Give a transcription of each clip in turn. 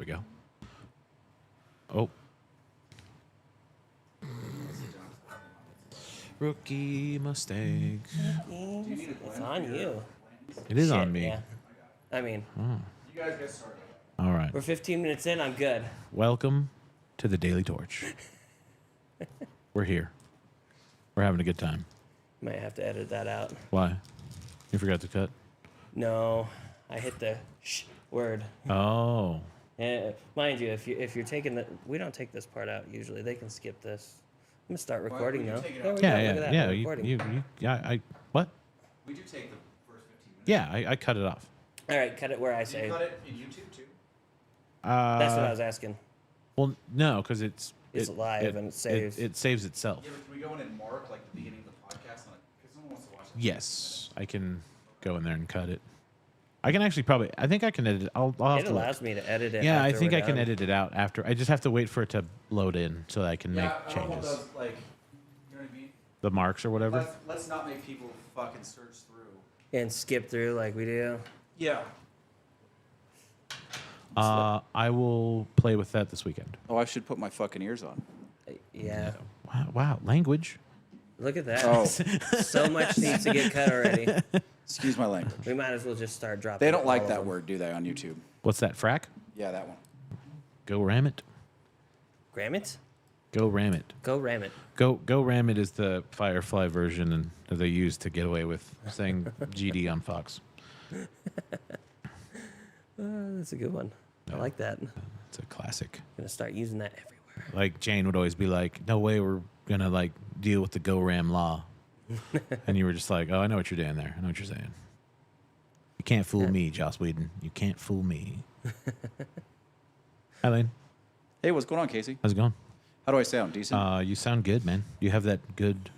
we go. Oh. Rookie mistake. It's on you. It is Shit, on me. Yeah. I mean, You guys get started. All right. we're 15 minutes in. I'm good. Welcome to the Daily Torch. We're here. We're having a good time. Might have to edit that out. Why? You forgot to cut? No, I hit the word. Oh. Mind you, if you're taking the, we don't take this part out usually. They can skip this. I'm gonna start recording now. There we go. Look at that. Yeah. We're recording. What? We do take the first 15 minutes. Yeah, I cut it off. All right, cut it where I Do say. you cut it in YouTube too? That's what I was asking. Well, no, because it's live and it saves. It saves itself. Yeah, but can we go in and mark like the beginning of the podcast? Because no one wants to watch it. Yes, I can go in there and cut it. I can actually probably. I think I can edit. I'll have It to look. allows me to edit it. Yeah, I after think we're I can done. edit it out after. I just have to wait for it to load in so that I can Yeah, make I don't know changes. if does, like, you know what I mean? The marks or whatever. Let's not make people fucking search through. And skip through like we do. Yeah. I will play with that this weekend. Oh, I should put my fucking ears on. Yeah. Wow, language. Look at that. Oh, So much needs to get cut already. excuse my language. We might as well just start dropping. They don't like all of that them. word, do they, on YouTube? What's that? Frack? Yeah, that one. Go ram it. Ram it? Go ram it. Go ram it. Go ram it is the Firefly version and that they use to get away with saying GD on Fox. That's a good one. I like that. I'm It's a classic. gonna start using that everywhere. Like Jane would always be like, "No way, we're gonna like deal with the go ram law," and you were just like, "Oh, I know what you're doing there. I know what you're saying. You can't fool me, Joss Whedon. You can't fool me." Hi, Lane. Hey, what's going on, Casey? How's it going? How do I sound? Decent? You sound good, man. You have that good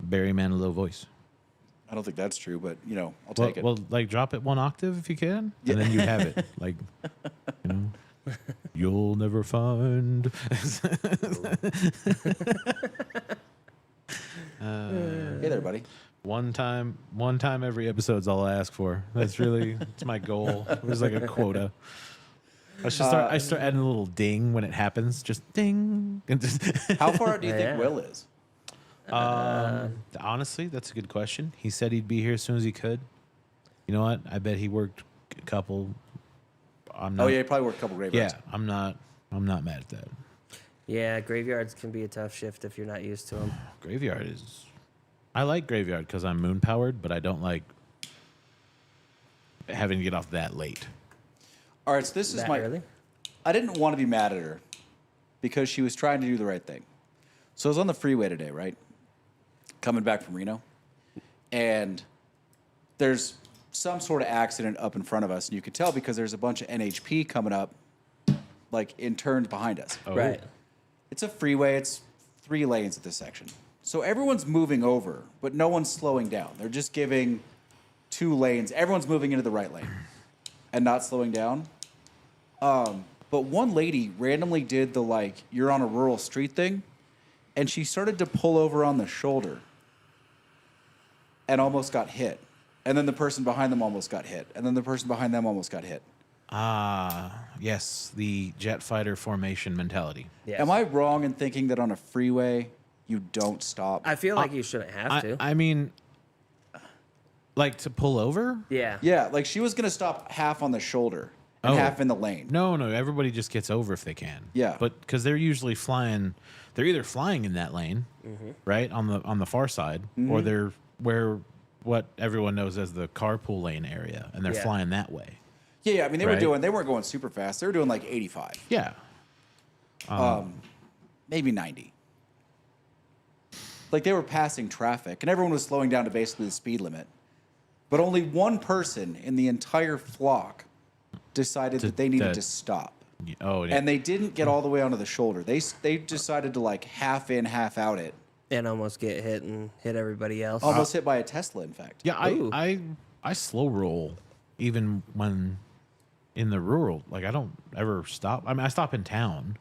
Barry Manilow voice. I don't think that's true, but, you know, I'll take it. Well, like drop it one octave if you can, Yeah. and then you have it. Like, you know, you'll never find. Hey there, buddy. One time every episode's all I ask for. That's really, it's my goal. It was like a quota. I should start. I start adding a little ding when it happens. Just ding. And just How far out do you think Yeah. Will is? honestly, that's a good question. He said he'd be here as soon as he could. You know what? I bet he worked a couple. I'm not, Oh, yeah, he probably worked a couple graveyards. yeah. I'm not mad at that. Yeah, graveyards can be a tough shift if you're not used to them. Graveyard is. I like graveyard because I'm moon powered, but I don't like having to get off that late. All right, so this is That my... early? I didn't want to be mad at her because she was trying to do the right thing. So I was on the freeway today, right? Coming back from Reno. And there's some sort of accident up in front of us. And you could tell because there's a bunch of NHP coming up, like in turns behind us. Oh. Right. It's a freeway. It's 3 lanes at this section. So everyone's moving over, but no one's slowing down. They're just giving 2 lanes. Everyone's moving into the right lane and not slowing down. But one lady randomly did the, like, you're on a rural street thing, and she started to pull over on the shoulder and almost got hit. And then the person behind them almost got hit. And then the person behind them almost got hit. Yes, the jet fighter formation mentality. Yes. Am I wrong in thinking that on a freeway you don't stop? I feel like you shouldn't have to. I mean, like to pull over? Yeah. Yeah, like she was going to stop half on the shoulder and Oh. half in the lane. No, everybody just gets over if they can. Yeah. But because they're usually flying, they're either flying in that lane, right, on the far side, or they're where what everyone knows as the carpool lane area, and they're Yeah. flying that way. Yeah, I mean, Right. they weren't going super fast. They were doing like 85, Yeah. maybe 90. Like they were passing traffic, and everyone was slowing down to basically the speed limit. But only one person in the entire flock decided that they needed that- to stop. Oh, yeah. And they didn't get all the way onto the shoulder. They decided to like half in, half out it. And almost get hit and hit everybody else. Almost hit by a Tesla, in fact. Yeah, Ooh. I slow roll even when in the rural. Like I don't ever stop. I mean, I stop in town.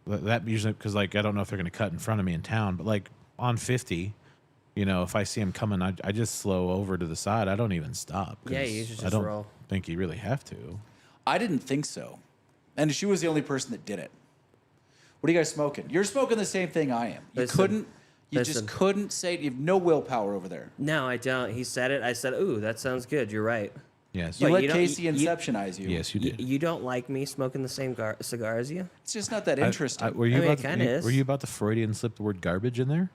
That usually because like I don't know if they're going to cut in front of me in town, but like on 50, you know, if I see them coming, I just slow over to the side. I don't even stop. 'cause Yeah, you should I just don't roll. think you really have to. I didn't think so And she was the only person that did it. What are you guys smoking? You're smoking the same thing I am. You just couldn't say it. You have no willpower over there. No, I don't. He said it. I said, ooh, that sounds good. You're right. Yes. You But let you don't- Casey you- inceptionize you. Yes, you did. You don't like me smoking the same cigar as you? It's just not that interesting. Were you I mean, about it kinda is. Were you about to Freudian slip the word garbage in there?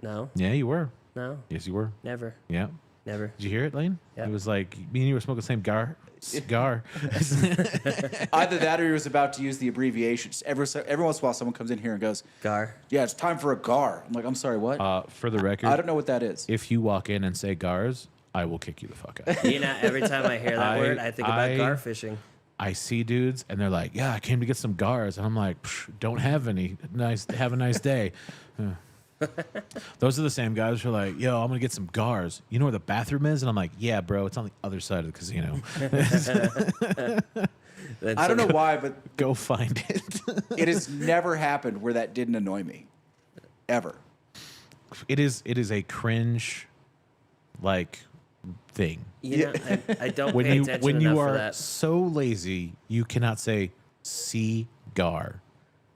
No, Yeah, you were. no, Yes, you were. never, Yeah. never. Did you hear it, Lane? Yeah. It was like me and you were smoking the same cigar. Either that or he was about to use the abbreviations. Every once in a while, someone comes in here and goes, Gar. yeah, it's time for a GAR. I'm like, I'm sorry, what? For the record, I don't know what that is. if you walk in and say gars, I will kick you the fuck out. You know, every time I hear that word, I think about gar fishing. I see dudes and they're like, "Yeah, I came to get some gars," and I'm like, "Don't have any. Nice. Have a nice day." Those are the same guys who are like, "Yo, I'm gonna get some gars. You know where the bathroom is?" And I'm like, "Yeah, bro, it's on the other side of the casino. I don't know why, but Go find it." it has never happened where that didn't annoy me. Ever. It is a cringe, like, thing. You know, I don't When pay you attention enough for are that. so lazy, you cannot say cigar,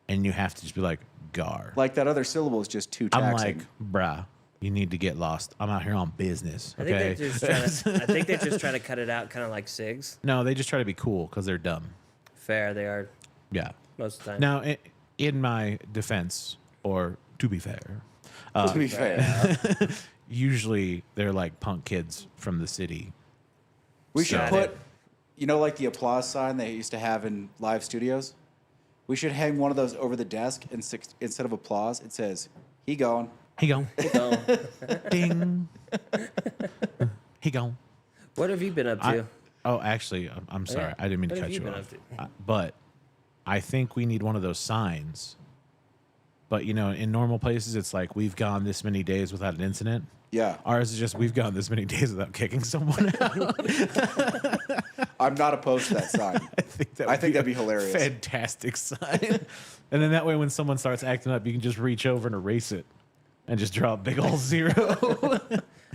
and you have to just be like gar. Like that other syllable is just too I'm taxing. like, bruh, you need to get lost. I'm out here on business. I think Okay. they're just trying to, I think they're just trying to cut it out, kind of like cigs. No, they just try to be cool because they're dumb. Fair, they are Yeah. most of the time. Now, in my defense, or to be fair, to be fair. usually they're like punk kids from the city. We should Got put, it. you know, like the applause sign they used to have in live studios? We should hang one of those over the desk, and instead of applause, it says, he gone. He gone. So, Ding. He gone. what have you been up to? Oh, actually, I'm sorry. Yeah. I didn't mean to What cut have you you been off. up But I think we need one of those signs. But, you know, in normal places, it's like we've gone this many days without an incident. Yeah. Ours is just we've gone this many days without kicking someone out. I'm not opposed to that sign. I think that'd be hilarious. Fantastic sign. And then that way, when someone starts acting up, you can just reach over and erase it and just draw a big old zero.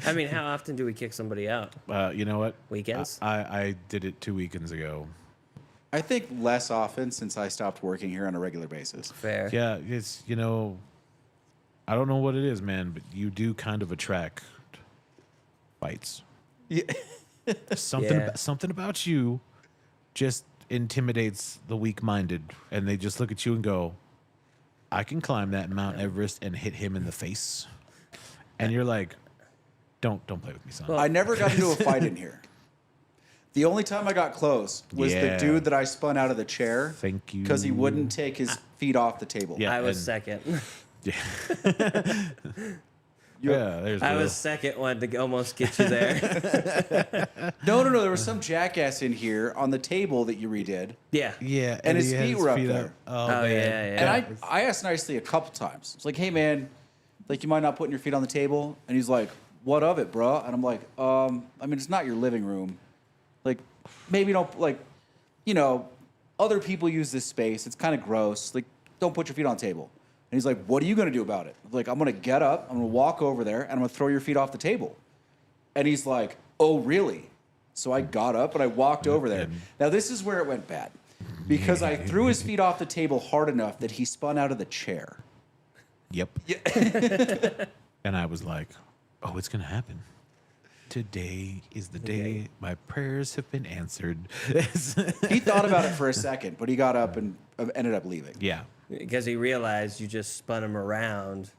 I mean, how often do we kick somebody out? You know what? Weekends? I did it 2 weekends ago. I think less often since I stopped working here on a regular basis. Fair. Yeah, it's, you know, I don't know what it is, man, but you do kind of attract fights. Yeah. Something, Yeah. something about you just intimidates the weak-minded, and they just look at you and go, "I can climb that Mount Everest and hit him in the face," and you're like, "Don't play with me, son." Well, I never got into a fight in here. The only time I got close was Yeah. the dude that I spun out of the chair. Thank you. Because he wouldn't take his feet off the table. Yeah. I was and- second. Yeah, there's I Will. was second one to almost get you there. No. There was some jackass in here on the table that you redid. Yeah. Yeah, And his he had feet were up feet there. Oh, Oh, man. yeah. And I asked nicely a couple times. It's like, hey, man, like, you mind not putting your feet on the table? And he's like, what of it, bro? And I'm like, I mean, it's not your living room. Like, maybe don't, like, you know, other people use this space. It's kind of gross. Like, don't put your feet on the table. And he's like, what are you going to do about it? I'm like, I'm going to get up, I'm going to walk over there, and I'm going to throw your feet off the table. And he's like, oh, really? So I got up and I walked over there. Now, this is where it went bad. Because I threw his feet off the table hard enough that he spun out of the chair. Yep. And I was like, oh, it's going to happen. Today is the day my prayers have been answered. He thought about it for a second, but he got up and ended up leaving. Yeah. Because he realized you just spun him around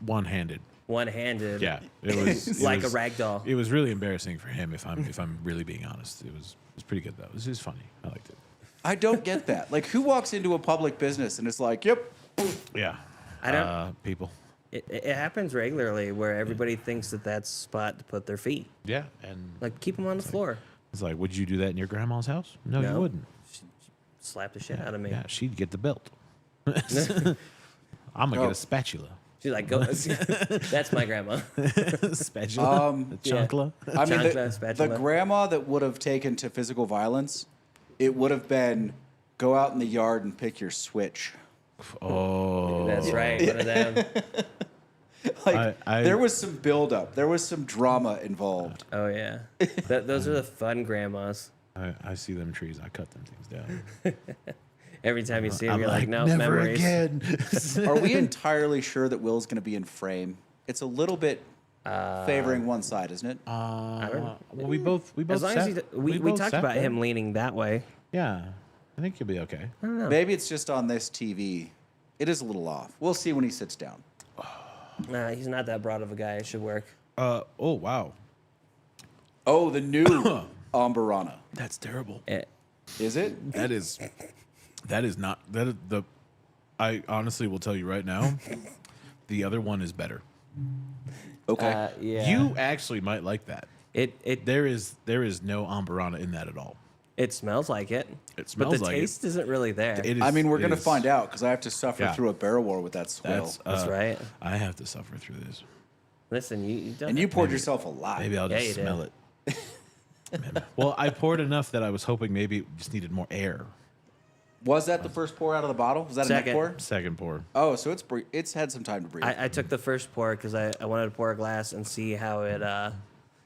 One-handed. one-handed. Yeah. It was Like a rag doll. It was really embarrassing for him if I'm really being honest. It was pretty good though. It was funny. I liked it. I don't get that. Like, who walks into a public business and is like, yep. Yeah. I don't- people. It happens regularly where everybody thinks that that's a spot to put their feet. Yeah. And Like, keep them on the floor. it's like, would you do that in your grandma's house? No, you No. wouldn't. Slap the shit out of me. Yeah, she'd get the belt. I'm gonna Oh. get a spatula. She's like, go. That's my grandma. Spatula? A chancla? I mean, Chancla, the spatula. grandma that would have taken to physical violence, it would have been go out in the yard and pick your switch. Oh. That's right. One of them. Like, I- there was some buildup. There was some drama involved. Oh, yeah. Those are the fun grandmas. I see them trees. I cut them things down. Every time you see him, I'm you're like, no, never memories. again. Are we entirely sure that Will's going to be in frame? It's a little bit favoring one side, isn't it? I don't know. Well, we both As long as sat- we both talked sat about there. him leaning that way. Yeah, I think you'll be okay. I don't know. Maybe it's just on this TV. It is a little off. We'll see when he sits down. Nah, he's not that broad of a guy. It should work. Oh wow, Oh, the new Ambarana. that's terrible. Is it? That is not that is the. I honestly will tell you right now, the other one is better. Okay. Yeah. You actually might like that. It There is no Ambarana in that at all. it smells like it. It but smells the like it. taste isn't really there. It is, I mean, we're it going to is- find out because I have to suffer Yeah. through a barrel war with that swill. That's right. I have to suffer through this. Listen, you don't. And you poured yourself a lot. Maybe I'll Yeah, just you did. smell it. Well, I poured enough that I was hoping maybe it just needed more air. Was that the first pour out of the bottle? Was that a neck Second. pour? Second pour. Oh, so it's had some time to breathe. I took the first pour because I wanted to pour a glass and see how it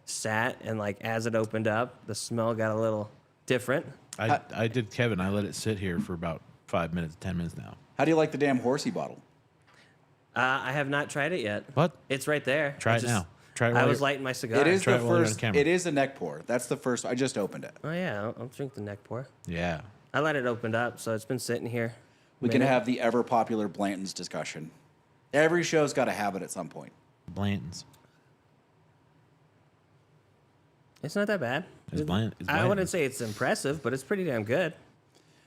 sat, and like as it opened up, the smell got a little different. I did Kevin. I let it sit here for about 5 minutes, 10 minutes now. How do you like the damn horsey bottle? I have not tried it yet. What? It's right there. Try it now. Try it while I was you're- lighting my cigar. It is Try the it while you're on first. camera. It is a neck pour. That's the first. I just opened it. Oh yeah, I'll drink the neck pour. Yeah. I let it open up, so it's been sitting here. We can have the ever popular Blanton's discussion. Every show's got to have it at some point. Blanton's. It's not that bad. It's bland. It's I bland. wouldn't say it's impressive, but it's pretty damn good.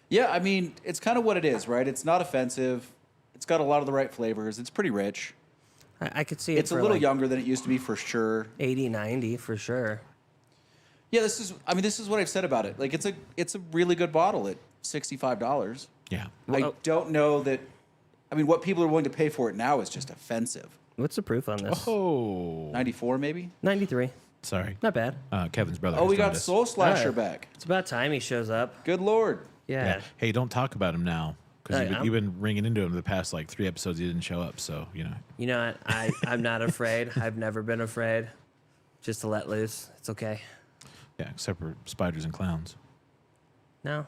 Yeah, I mean, it's kind of what it is, right? It's not offensive. It's got a lot of the right flavors. It's pretty rich. I could see it. It's a for little like younger than it used to be for sure. 80, 90 for sure. Yeah, this is what I've said about it. Like it's a really good bottle at $65. Yeah. I don't know that. I mean, what people are willing to pay for it now is just offensive. What's the proof on this? Oh. 94 maybe. 93. Sorry. Not bad. Kevin's brother. Oh, has we joined got us. Soul Slasher Alright. back. It's about time he shows up. Good lord. Yeah. Yeah. Hey, don't talk about him now. Because Hey, you've been ringing into him the past like 3 episodes. He didn't show up. So, you know. You know what? I'm not afraid. I've never been afraid. Just to let loose. It's okay. Yeah, except for spiders and clowns. No.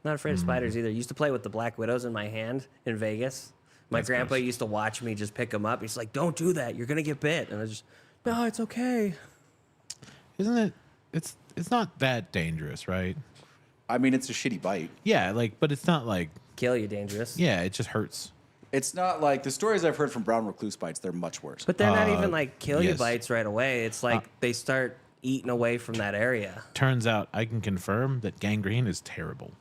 Not afraid of spiders either. Used to play with the black widows in my hand in Vegas. My That's grandpa gross. used to watch me just pick them up. He's like, "Don't do that. You're gonna get bit." And I just, "No, it's okay." Isn't it? It's not that dangerous, right? I mean, it's a shitty bite. Yeah, like, but it's not like, Kill you, dangerous. yeah, it just hurts. It's not like the stories I've heard from brown recluse bites. They're much worse. But they're not even like kill you yes. bites right away. It's like they start eating away from that area. Turns out I can confirm that gangrene is terrible.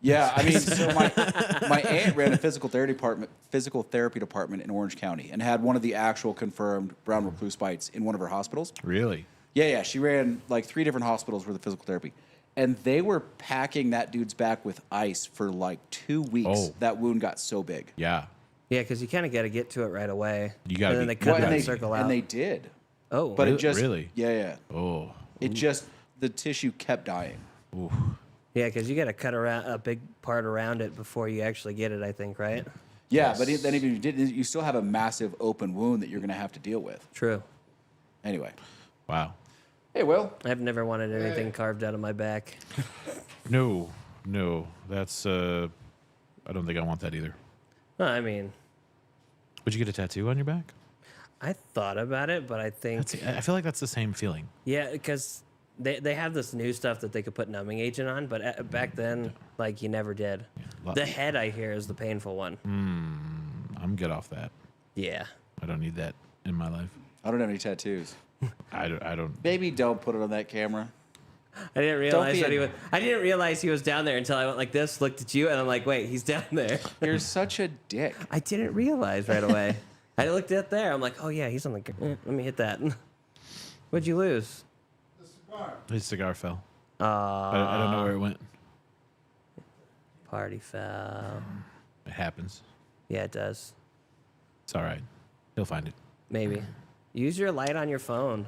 Yeah, I mean, so my aunt ran a physical therapy department in Orange County and had one of the actual confirmed brown recluse bites in one of her hospitals. Really? Yeah, she ran like 3 different hospitals for the physical therapy, and they were packing that dude's back with ice for like 2 weeks. Oh. That wound got so big. Yeah. Yeah, because you kind of got to get to it right away. You gotta and then be- they cut Well, that and, circle out. and they did, oh, but it just Really? yeah. Oh. It just the tissue kept dying. Ooh. yeah, because you got to cut around a big part around it before you actually get it. I think, right? Yeah, but then if you did, you still have a massive open wound that you're going to have to deal with. True. Anyway, Wow. hey, Will. I've never wanted anything carved out of my back. No. That's I don't think I want that either. Well, I mean, Would you get a tattoo on your back? I thought about it, but I think I feel like that's the same feeling. yeah, because they have this new stuff that they could put numbing agent on, but back then, like you never did. Lot- The head I hear is the painful one. I'm good off that. Yeah. I don't need that in my life. I don't have any tattoos. I don't. Baby, don't put it on that camera. I didn't realize be that a- he was. I didn't realize he was down there until I went like this, looked at you, and I'm like, wait, he's down there. You're such a dick. I didn't realize right away. I looked at there. I'm like, oh yeah, he's on the. Let me hit that. What'd you lose? His cigar fell. Uh, I don't know where it went. Party foul. It happens. Yeah, it does. It's all right. He'll find it. Maybe. Use your light on your phone.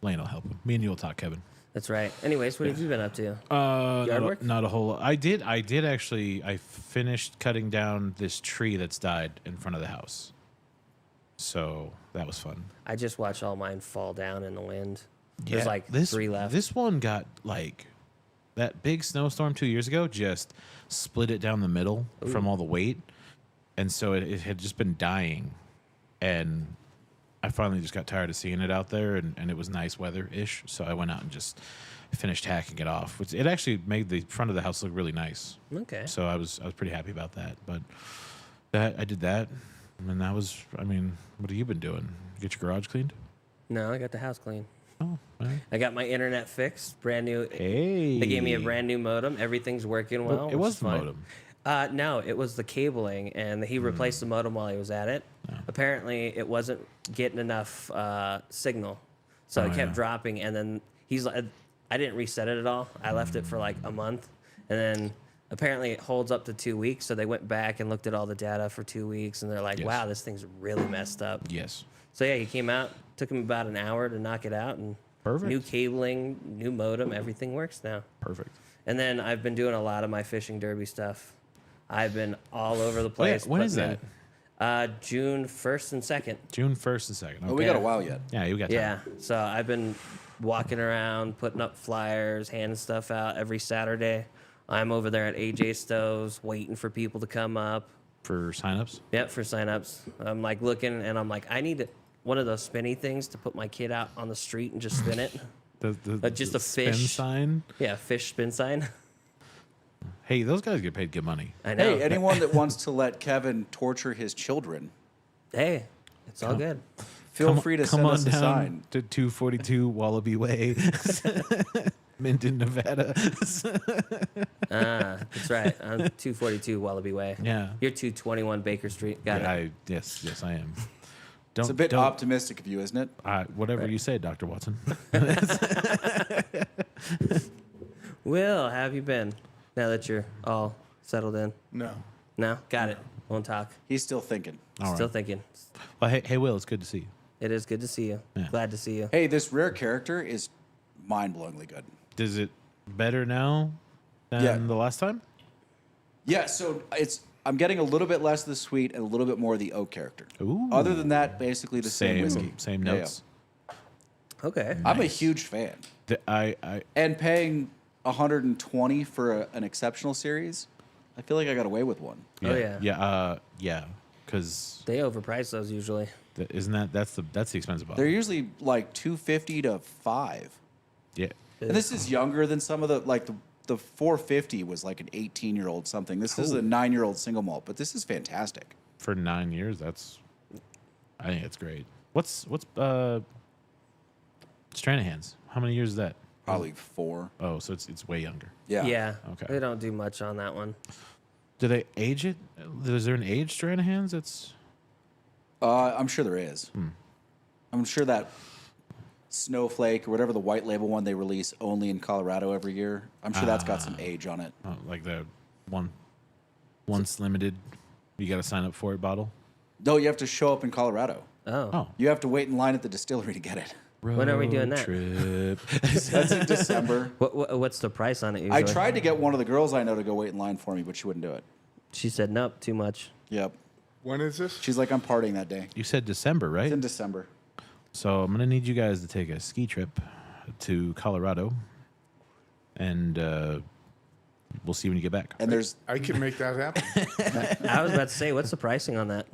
Lane will help him. Me and you will talk, Kevin. That's right. Anyways, what have you been up to? Yard Not work? not a whole lot. I did actually. I finished cutting down this tree that's died in front of the house. So that was fun. I just watched all mine fall down in the wind. There's like 3 left. This one got like that big snowstorm 2 years ago. Just split it down the middle from all the weight, and so it had just been dying, and I finally just got tired of seeing it out there, and it was nice weather ish. So I went out and just finished hacking it off. Which it actually made the front of the house look really nice. Okay. So I was pretty happy about that. But I did that, and that was. I mean, what have you been doing? Get your garage cleaned? No, I got the house clean. Oh, all right. I got my internet fixed, brand new. Hey. They gave me a brand new modem. Everything's working well. It which was is the fine. modem. No, it was the cabling, and he replaced the modem while he was at it. Apparently, it wasn't getting enough signal, so it kept dropping. And then he's like, I didn't reset it at all. I left it for like a month, and then apparently it holds up to 2 weeks. So they went back and looked at all the data for 2 weeks, and they're like, Yes. "Wow, this thing's really messed up." Yes. So yeah, he came out. Took him about an hour to knock it out, and Perfect. new cabling, new modem, everything works now. Perfect. And then I've been doing a lot of my fishing derby stuff. I've been all over the place. When is putting that? in, June 1st and 2nd. June 1st and 2nd. Oh, we Okay. got a while yet. Yeah, you got time. Yeah. So I've been walking around, putting up flyers, handing stuff out every Saturday. I'm over there at AJ Stowe's waiting for people to come up. For signups? Yep, for signups. I'm like looking, and I'm like, I need one of those spinny things to put my kid out on the street and just spin it. Just the a spin fish. sign. Yeah, fish spin sign. Hey, those guys get paid good money. I know. Hey, anyone that wants to let Kevin torture his children, Hey, it's all good. feel free to Come send on us a down sign. to 242 Wallaby Way, Minden, Nevada. That's right. I'm 242 Wallaby Way. Yeah. You're 221 Baker Street. Got it. Yes, I am. Don't, It's a bit don't- optimistic of you, isn't it? whatever Right. you say, Dr. Watson. Will, how have you been now that you're all settled in? No. No? Got it. Won't talk. He's still thinking. All Still right. thinking. Well, hey, Will, it's good to see you. It is good to see you. Yeah. Glad to see you. Hey, this rare character is mind-blowingly good. Is it better now than Yeah. the last time? Yeah, so I'm getting a little bit less of the sweet and a little bit more of the oak character. Ooh. Other than that, basically the same whiskey. Same Yeah, yeah. notes. Okay. I'm a huge fan. I And paying 120 for an exceptional series, I feel like I got away with one. Oh, yeah. Yeah, because They overprice those usually. isn't that's the expensive bottle? They're usually like 250 to 5. Yeah, And this is younger than some of the 450 was like an 18-year-old something. This is a 9-year-old single malt, but this is fantastic. for 9 years, I think it's great. What's Stranahan's? How many years is that? Probably 4. Oh, so it's way younger. Yeah. Yeah. Okay. They don't do much on that one. Do they age it? Is there an age Stranahan's? It's I'm sure there is. I'm sure that Snowflake or whatever the white label one they release only in Colorado every year. I'm sure that's got some age on it. like the once limited. You got to sign up for it bottle. No, you have to show up in Colorado. Oh. Oh, You have to wait in line at the distillery to get it. When are we doing that? Trip. That's in December. What's the price on it usually? I tried to get one of the girls I know to go wait in line for me, but she wouldn't do it. She said, nope, too much. Yep. When is this? She's like, I'm partying that day. You said December, right? It's in December. So I'm gonna need you guys to take a ski trip to Colorado, and we'll see when you get back. And there's, I can make that happen. I was about to say, what's the pricing on that?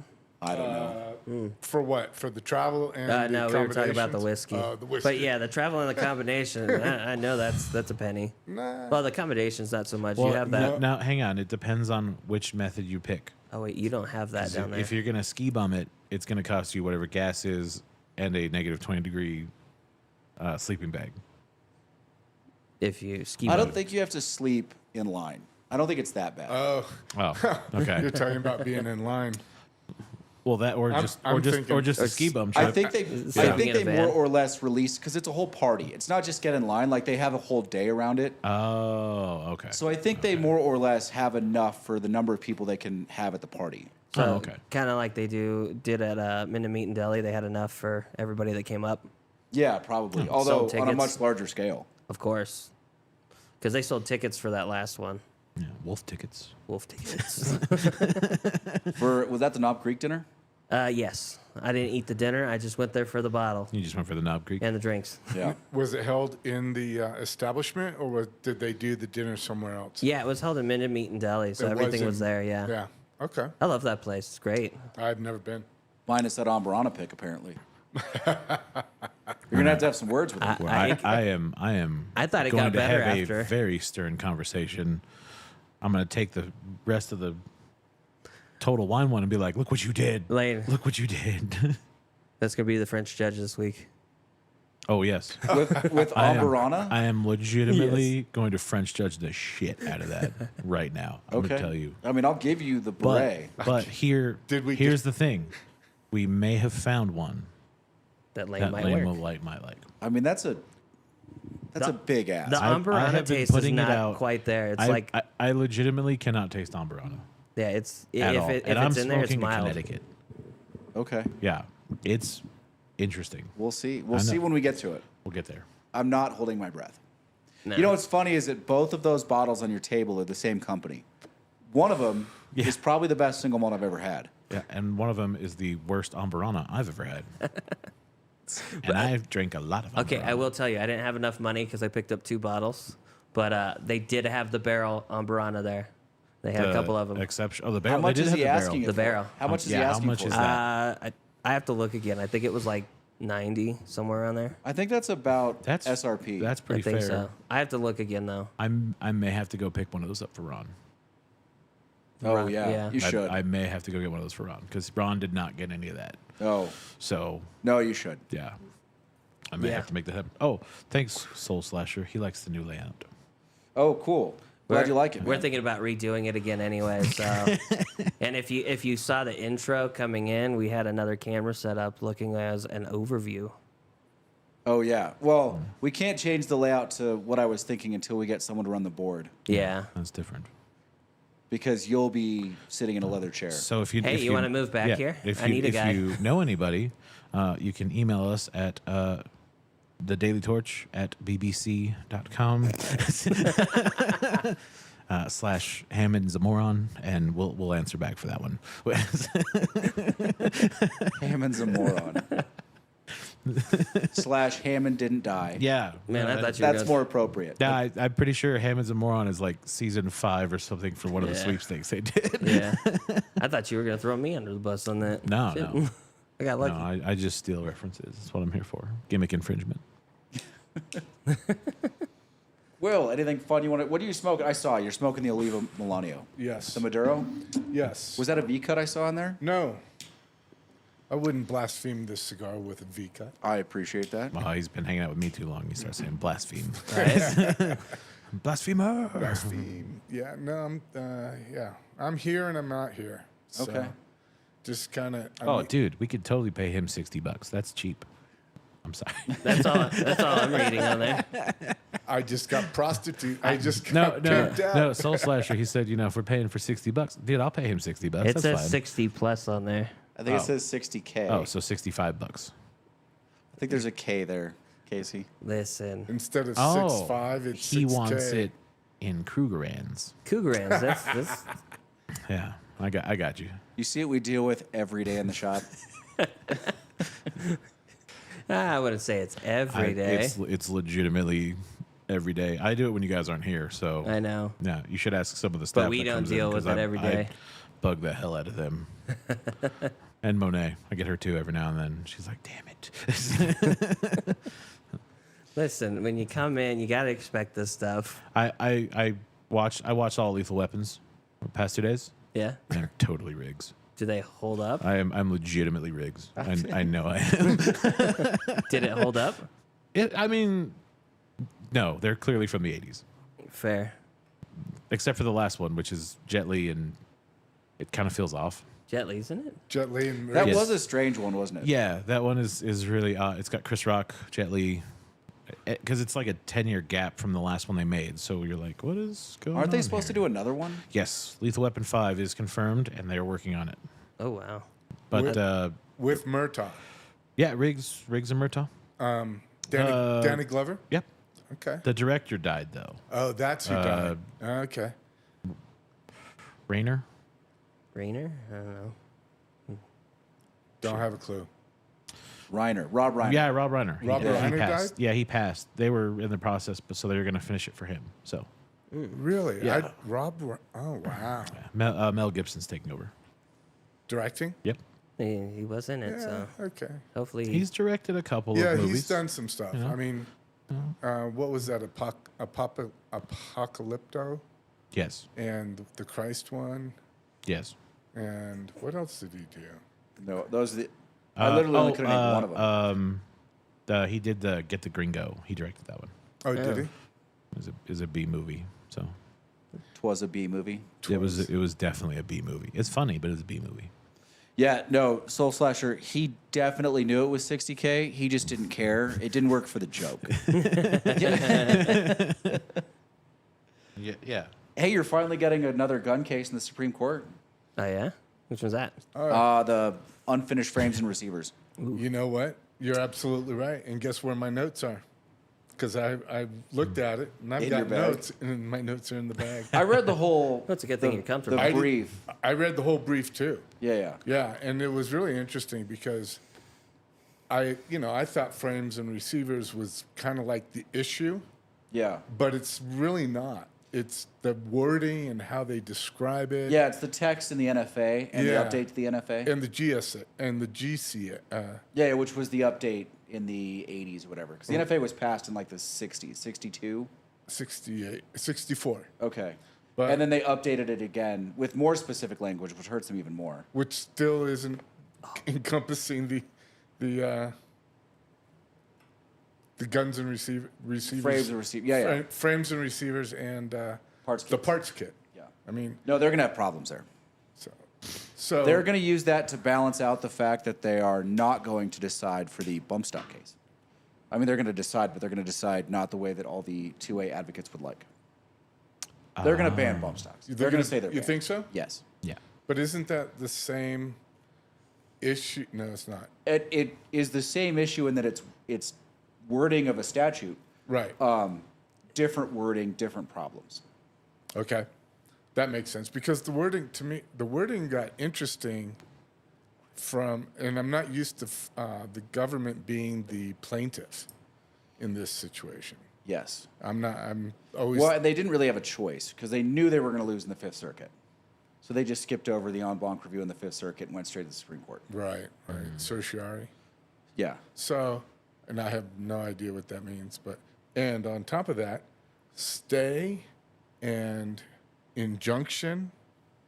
I don't know. For what? For the travel and the No, we were talking about the whiskey. combinations? The whiskey. But yeah, the travel and the combination, I know that's a penny. Nah. Well, the combination's not so much. Well, you have that. now hang on. It depends on which method you pick. Oh wait, you don't have that 'Cause down there. if you're gonna ski bum it, it's gonna cost you whatever gas is and a negative 20-degree sleeping bag. If you ski, I bum. don't think you have to sleep in line. I don't think it's that bad. Oh, Oh, okay. you're talking about being in line. Well, that or I'm just thinking- or just a ski bum trip. I think they Sleeping in a more van. or less release because it's a whole party. It's not just get in line. Like they have a whole day around it. Oh, okay. So I think they more or less have enough for the number of people they can have at the party. So, Oh, okay. Kind of like they did at Minna Meat and Deli. They had enough for everybody that came up, Yeah, probably. Although Sold on a tickets. much larger scale. of course, because they sold tickets for that last one. Yeah, wolf tickets. Wolf tickets. Was that the Knob Creek dinner? Yes, I didn't eat the dinner. I just went there for the bottle You just went for the Knob Creek. and the drinks. Yeah. Was it held in the establishment, or did they do the dinner somewhere else? Yeah, it was held in Minute Meat and Deli, so It everything was in- there. Yeah. Yeah. Okay. I love that place. It's great. I've never been. Minus that Ambarana pick, apparently. You're gonna have some words with him. Well, I am. I thought it going got to better have after. a very stern conversation. I'm going to take the rest of the Total Wine one and be like, "Look what you did! Lane, Look what you did!" that's gonna be the French judge this week. Oh yes, With Ambarana? I am legitimately going to French judge the shit out of that right now. I'm going to tell you. I mean, I'll give you the But beret. here's the thing: we may have found one That Lane that might Lane work. might like. I mean, that's a big ass. The I Ambarana have been taste is putting it not out. quite there. It's I legitimately cannot taste Ambarana yeah, it's at if all. it if And I'm it's in there, it's smoking in mild. Connecticut. Okay. Yeah, it's interesting. We'll see. We'll I know. see when we get to it. We'll get there. I'm not holding my breath. No. You know what's funny is that both of those bottles on your table are the same company. One of them is probably the best single malt I've ever had. Yeah, and one of them is the worst Ambarana I've ever had. And I've drank a lot of Ambarana. Okay, I will tell you, I didn't have enough money because I picked up 2 bottles, but they did have the barrel Ambarana there. They had a couple of them. Exception. Oh, the barrel. How much they did is have he the asking barrel. it The for? barrel. How much is he yeah, how asking much for? is that? I have to look again. I think it was like 90 somewhere around there. I think that's about That's SRP. That's I pretty think fair. so. I have to look again though. I may have to go pick one of those up for Ron. oh, yeah. Yeah. You should. I may have to go get one of those for Ron because Ron did not get any of that. oh, So no, you should. yeah, I may Yeah. have to make that happen. Oh, thanks, Soul Slasher. He likes the new layout. Oh, cool. Glad you like it, We're man. thinking about redoing it again anyway. So, and if you saw the intro coming in, we had another camera set up looking as an overview. Oh, yeah. Well, we can't change the layout to what I was thinking until we get someone to run the board Yeah. That's different. because you'll be sitting in a leather chair. So if you Hey, you wanna move back here? I need a guy. If you know anybody, you can email us at the Daily Torch at bbc.com / Hammond's a moron, and we'll answer back for that one. Hammond's a moron. / Hammond didn't die. Yeah, Man, I thought you were That's gonna- more appropriate. Yeah, I'm pretty sure Hammond's a moron is like season 5 or something for one of the Yeah. sweepstakes they did. Yeah. I thought you were gonna throw me under the bus on that. No, Shit. no. I got No, lucky. I just steal references. That's what I'm here for. Gimmick infringement. Will, anything fun you want to? What are you smoking? I saw you're smoking the Oliva Milano. Yes. The Maduro. Yes. Was that a V cut I saw in there? No. I wouldn't blaspheme this cigar with a V cut. I appreciate that. Well, he's been hanging out with me too long. He starts saying blaspheme. Right? Blasphemer. Blaspheme. Yeah. No. I'm here and I'm not here. So Okay. Just kind of. Oh, dude, we could totally pay him $60. That's cheap. I'm sorry. That's all I'm reading on there. I just got prostitute. I just No, got no, kicked out. no. Soul Slasher. He said, if we're paying for $60, dude, I'll pay him $60. It That's says fine. 60 plus on there. I think Oh. it says 60K. Oh, so $65. I think there's a K there, Casey. Listen, Instead of Oh, 6'5", it's he 6K. wants it in Krugerrands. Cougarans. That's Yeah, I got you. You see what we deal with every day in the shop? I wouldn't say it's every day. It's legitimately every day. I do it when you guys aren't here, so I know. yeah, you should ask some of the staff. we that don't comes in, deal with 'cause it every day. I bug the hell out of them. And Monet, I get her too every now and then. She's like, "Damn it." Listen, when you come in, you got to expect this stuff. I watched all Lethal Weapons the past 2 days. Yeah. They're totally rigs. Do they hold up? I'm legitimately rigs. I know I am. Did it hold up? I mean, no, they're clearly from the 80s. Fair. Except for the last one, which is Jet Li, and it kind of feels off. Jet Li, isn't it? Jet Li and That Yes. was a strange one, wasn't it? Yeah, that one is really it's got Chris Rock, Jet Li, because it's like a 10-year gap from the last one they made. So you're like, what is going on? Aren't they supposed here? to do another one? Yes, Lethal Weapon 5 is confirmed, and they're working on it. Oh, wow. But with Murtaugh. yeah, Riggs and Murtaugh. Danny Glover? Yep. Okay. The director died though. Oh, that's who died. Okay. Rayner. Rainer? I don't know. Don't have a clue. Rob Reiner. Yeah, Rob Reiner. Rob Reiner passed. died? Yeah, he passed. They were in the process, but so they were going to finish it for him. So Really? Yeah. Oh, wow. Mel Gibson's taking over. Directing? Yep. He was in it, Yeah, so okay. hopefully He's directed a couple Yeah, of movies. he's done some stuff. know? I mean, what was that? Apocalypto Yes. and the Christ one. Yes. And what else did he do? No, those are the. I literally only could have named one of them. He did the Get the Gringo. He directed that one. Oh, did he? It was a B movie. So Twas a B movie. it was definitely a B movie. It's funny, but it's a B movie. Yeah, no, Soul Slasher. He definitely knew it was 60K. He just didn't care. It didn't work for the joke. Yeah. Hey, you're finally getting another gun case in the Supreme Court. Oh yeah, which one's that? The unfinished frames and receivers. You know what? You're absolutely right. And guess where my notes are? Because I looked at it and I've In got your bag? notes, and my notes are in the bag. I read the whole. That's a good thing you're comfortable. The brief. I read the whole brief too. Yeah. Yeah, and it was really interesting because I thought frames and receivers was kind of like the issue, Yeah. but it's really not. It's the wording and how they describe it. Yeah, it's the text in the NFA and Yeah. the update to the NFA. And the GS and the GC. Yeah, which was the update in the 80s or whatever. Because the NFA was passed in like the 60s, 62. 68, 64, Okay. But- And then they updated it again with more specific language, which hurts them even more. which still isn't encompassing the guns and receivers. Frames and receive. Yeah. Frames and receivers and Parts the kits. parts kit. Yeah. I mean, No, they're going to have problems there. so They're going to use that to balance out the fact that they are not going to decide for the bump stock case. I mean, they're going to decide, but they're going to decide not the way that all the 2A advocates would like. They're going to ban bump stocks. They're going to say they're You banned. think so? Yes. Yeah. But isn't that the same issue? No, it's not. It is the same issue in that it's wording of a statute, Right. different wording, different problems. Okay. That makes sense because the wording to me, the wording got interesting and I'm not used to the government being the plaintiff in this situation. Yes. I'm always. Well, they didn't really have a choice because they knew they were going to lose in the Fifth Circuit. So they just skipped over the en banc review in the Fifth Circuit and went straight to the Supreme Court. Right. Certiorari. Yeah. So, and I have no idea what that means, and on top of that, stay and injunction,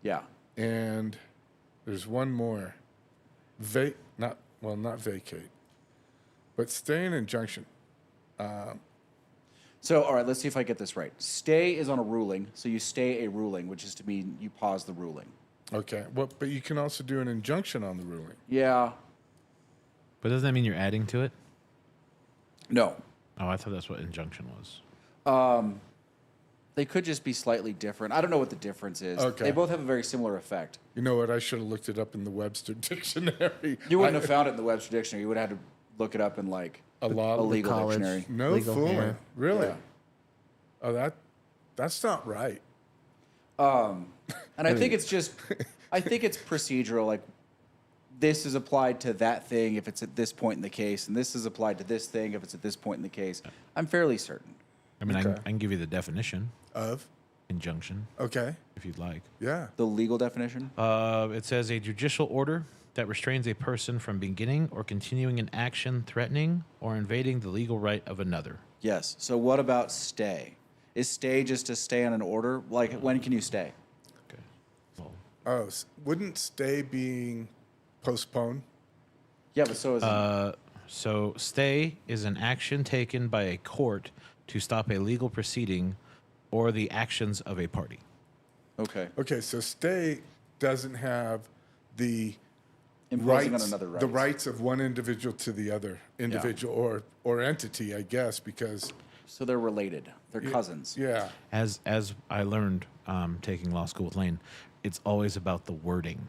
Yeah. and there's one more. Not vacate, but stay and injunction. So, all right, let's see if I get this right. Stay is on a ruling, so you stay a ruling, which is to mean you pause the ruling. Okay. Well, but you can also do an injunction on the ruling. Yeah. But doesn't that mean you're adding to it? No. Oh, I thought that's what injunction was. They could just be slightly different. I don't know what the difference is. Okay. They both have a very similar effect. You know what? I should have looked it up in the Webster dictionary. You wouldn't have found it in the Webster Dictionary. You would have had to look it up in like A law- a legal college. dictionary. No Legal, fooling. yeah. Really? Yeah. Oh, that's not right. And I think it's just, I think it's procedural. Like, this is applied to that thing if it's at this point in the case, and this is applied to this thing if it's at this point in the case. I'm fairly certain. I mean, Okay. I can give you the definition. Of? Injunction, Okay. if you'd like. Yeah. The legal definition. It says a judicial order that restrains a person from beginning or continuing an action threatening or invading the legal right of another. Yes. So what about stay? Is stay just to stay on an order? Like, when can you stay? Okay. Well, Oh, wouldn't stay being postponed? Yeah, but so is so stay is an action taken by a court to stop a legal proceeding or the actions of a party. okay. Okay, so stay doesn't have the Imposing rights, on another right. the rights of one individual to the other individual or entity, I guess, because So they're related. They're cousins. yeah, As I learned taking law school with Lane, it's always about the wording.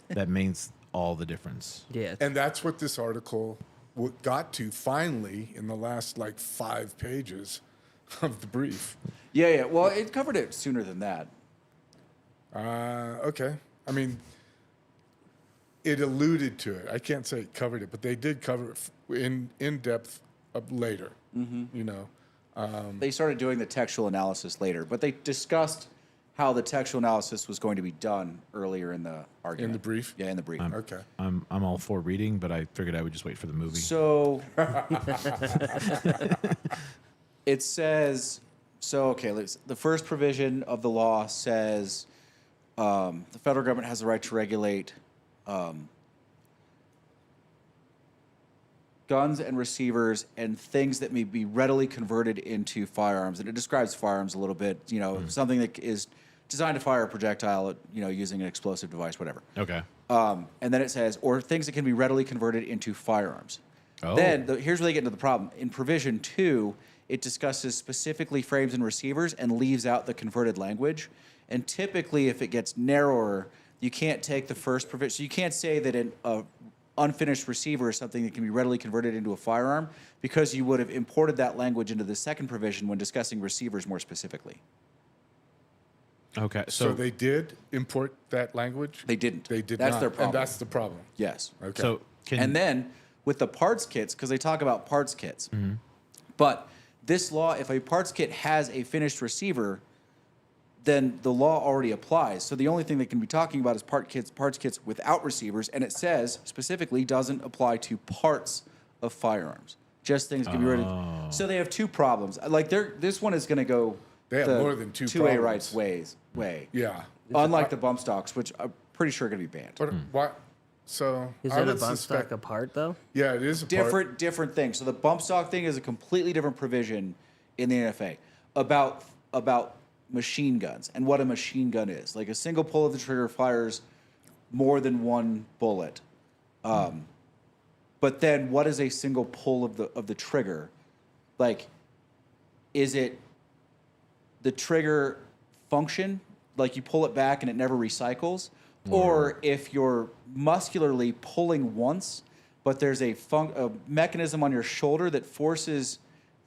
That makes all the difference. Yeah. and that's what this article got to finally in the last like 5 pages of the brief. Yeah. Well, it covered it sooner than that. Okay, I mean, it alluded to it. I can't say it covered it, but they did cover it in depth later. You know, They started doing the textual analysis later, but they discussed how the textual analysis was going to be done earlier in the argument. in the brief. Yeah, in the brief. Okay. I'm all for reading, but I figured I would just wait for the movie. So it says, the first provision of the law says the federal government has the right to regulate guns and receivers and things that may be readily converted into firearms. And it describes firearms a little bit, something that is designed to fire a projectile, using an explosive device, whatever. Okay. And then it says, or things that can be readily converted into firearms. Oh. Then, here's where they get into the problem. In provision 2, it discusses specifically frames and receivers and leaves out the converted language. And typically, if it gets narrower, you can't take the first provision. So you can't say that an unfinished receiver is something that can be readily converted into a firearm, because you would have imported that language into the second provision when discussing receivers more specifically. Okay. So they did import that language? They didn't. They did That's not. their problem. And that's the problem. Yes. Okay. So And then with the parts kits, because they talk about parts kits, but this law, if a parts kit has a finished receiver, then the law already applies. So the only thing they can be talking about is parts kits without receivers, and it says specifically doesn't apply to parts of firearms. Just things can be ready. So they have two problems. Like this one is going to go. They have more than two 2A problems. rights way. Yeah. Unlike the bump stocks, which I'm pretty sure are going to be banned. What? So Is I it a would bump suspect. stock apart though? Yeah, it is a part. Different thing. So the bump stock thing is a completely different provision in the NFA about machine guns and what a machine gun is. Like a single pull of the trigger fires more than one bullet. But then what is a single pull of the trigger? Like, is it the trigger function? Like you pull it back and it never recycles? Or if you're muscularly pulling once, but there's a mechanism on your shoulder that forces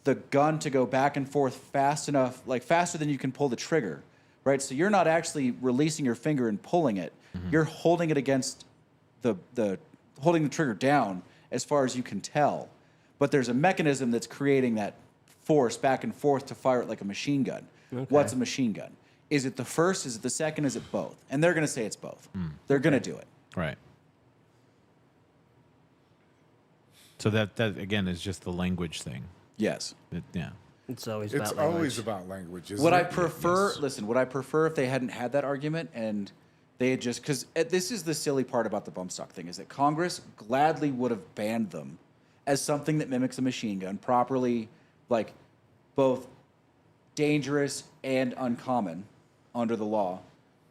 the gun to go back and forth fast enough, like faster than you can pull the trigger, right? So you're not actually releasing your finger and pulling it. You're holding it against holding the trigger down as far as you can tell. But there's a mechanism that's creating that force back and forth to fire it like a machine gun. Okay. What's a machine gun? Is it the first? Is it the second? Is it both? And they're going to say it's both. They're going to do it. Right. So that again is just the language thing. Yes. Yeah. It's always It's about always language. about language. Isn't Would I it? prefer? Yes. Listen, would I prefer if they hadn't had that argument and they had just, because this is the silly part about the bump stock thing, is that Congress gladly would have banned them as something that mimics a machine gun, properly, like both dangerous and uncommon under the law,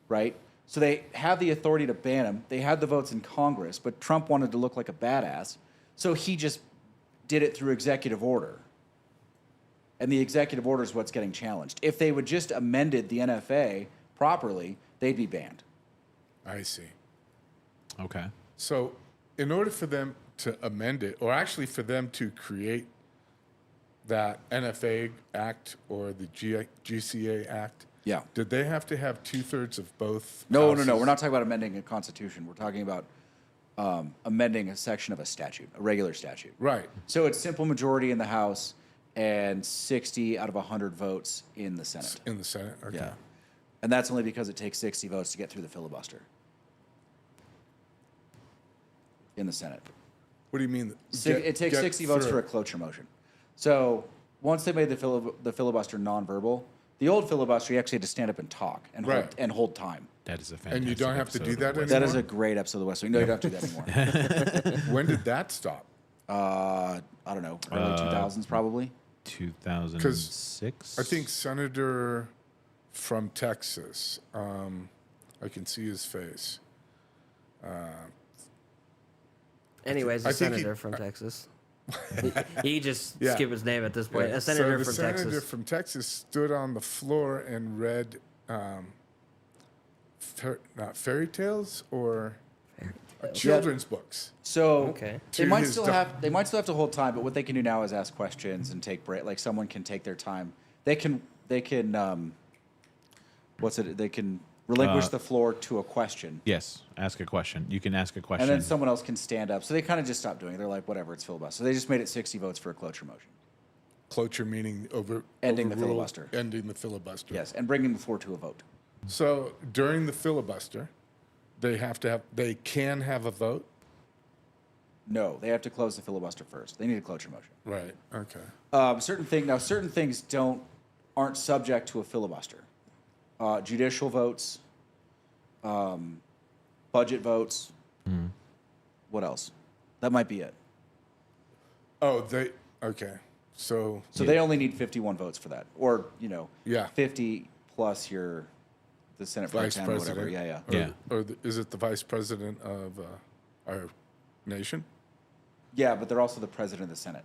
right? So they have the authority to ban them. They had the votes in Congress, but Trump wanted to look like a badass, so he just did it through executive order. And the executive order is what's getting challenged. If they would just amended the NFA properly, they'd be banned. I see. Okay. So, in order for them to amend it, or actually for them to create that NFA Act or the GCA Act, Yeah. did they have to have 2/3 of both? No. houses? We're not talking about amending a constitution. We're talking about amending a section of a statute, a regular statute. Right. So it's simple majority in the House and 60 out of 100 votes in the Senate. In the Senate? Okay. Yeah. And that's only because it takes 60 votes to get through the filibuster in the Senate. What do you mean? It takes 60 votes for a cloture motion. So once they made the filibuster non-verbal, the old filibuster, you actually had to stand up and talk and, Right. hold time. That is a fantastic. And you don't have to episode do of that The West That anymore? is a great episode of The West Wing. No, you don't have to do that anymore. When did that stop? I don't know, early 2000s probably. 2006. I think Senator from Texas. I can see his face. Anyways, I a think he- senator from Texas. he just Yeah. skipped his name at this point. Yeah. A senator so the from senator Texas. from Texas stood on the floor and read not fairy tales or children's books. So Okay. they To might his still do- have to hold time, but what they can do now is ask questions and take break. Like someone can take their time. They can what's it? They can relinquish the floor to a question. Yes, ask a question. You can ask a question. And then someone else can stand up. So they kind of just stopped doing it. They're like, whatever, it's filibuster. So they just made it 60 votes for a cloture motion. Cloture meaning Ending the overrule, filibuster. Ending the filibuster. Yes, and bringing the floor to a vote. So during the filibuster, they can have a vote. No, they have to close the filibuster first. They need a cloture motion. Right. Okay. Certain things aren't subject to a filibuster. Judicial votes, budget votes. What else? That might be it. Oh, okay. So they only need 51 votes for that, or Yeah. 50 plus the Senate Pro Vice Tem or whatever. President. Yeah. Or is it the vice president of our nation? Yeah, but they're also the president of the Senate.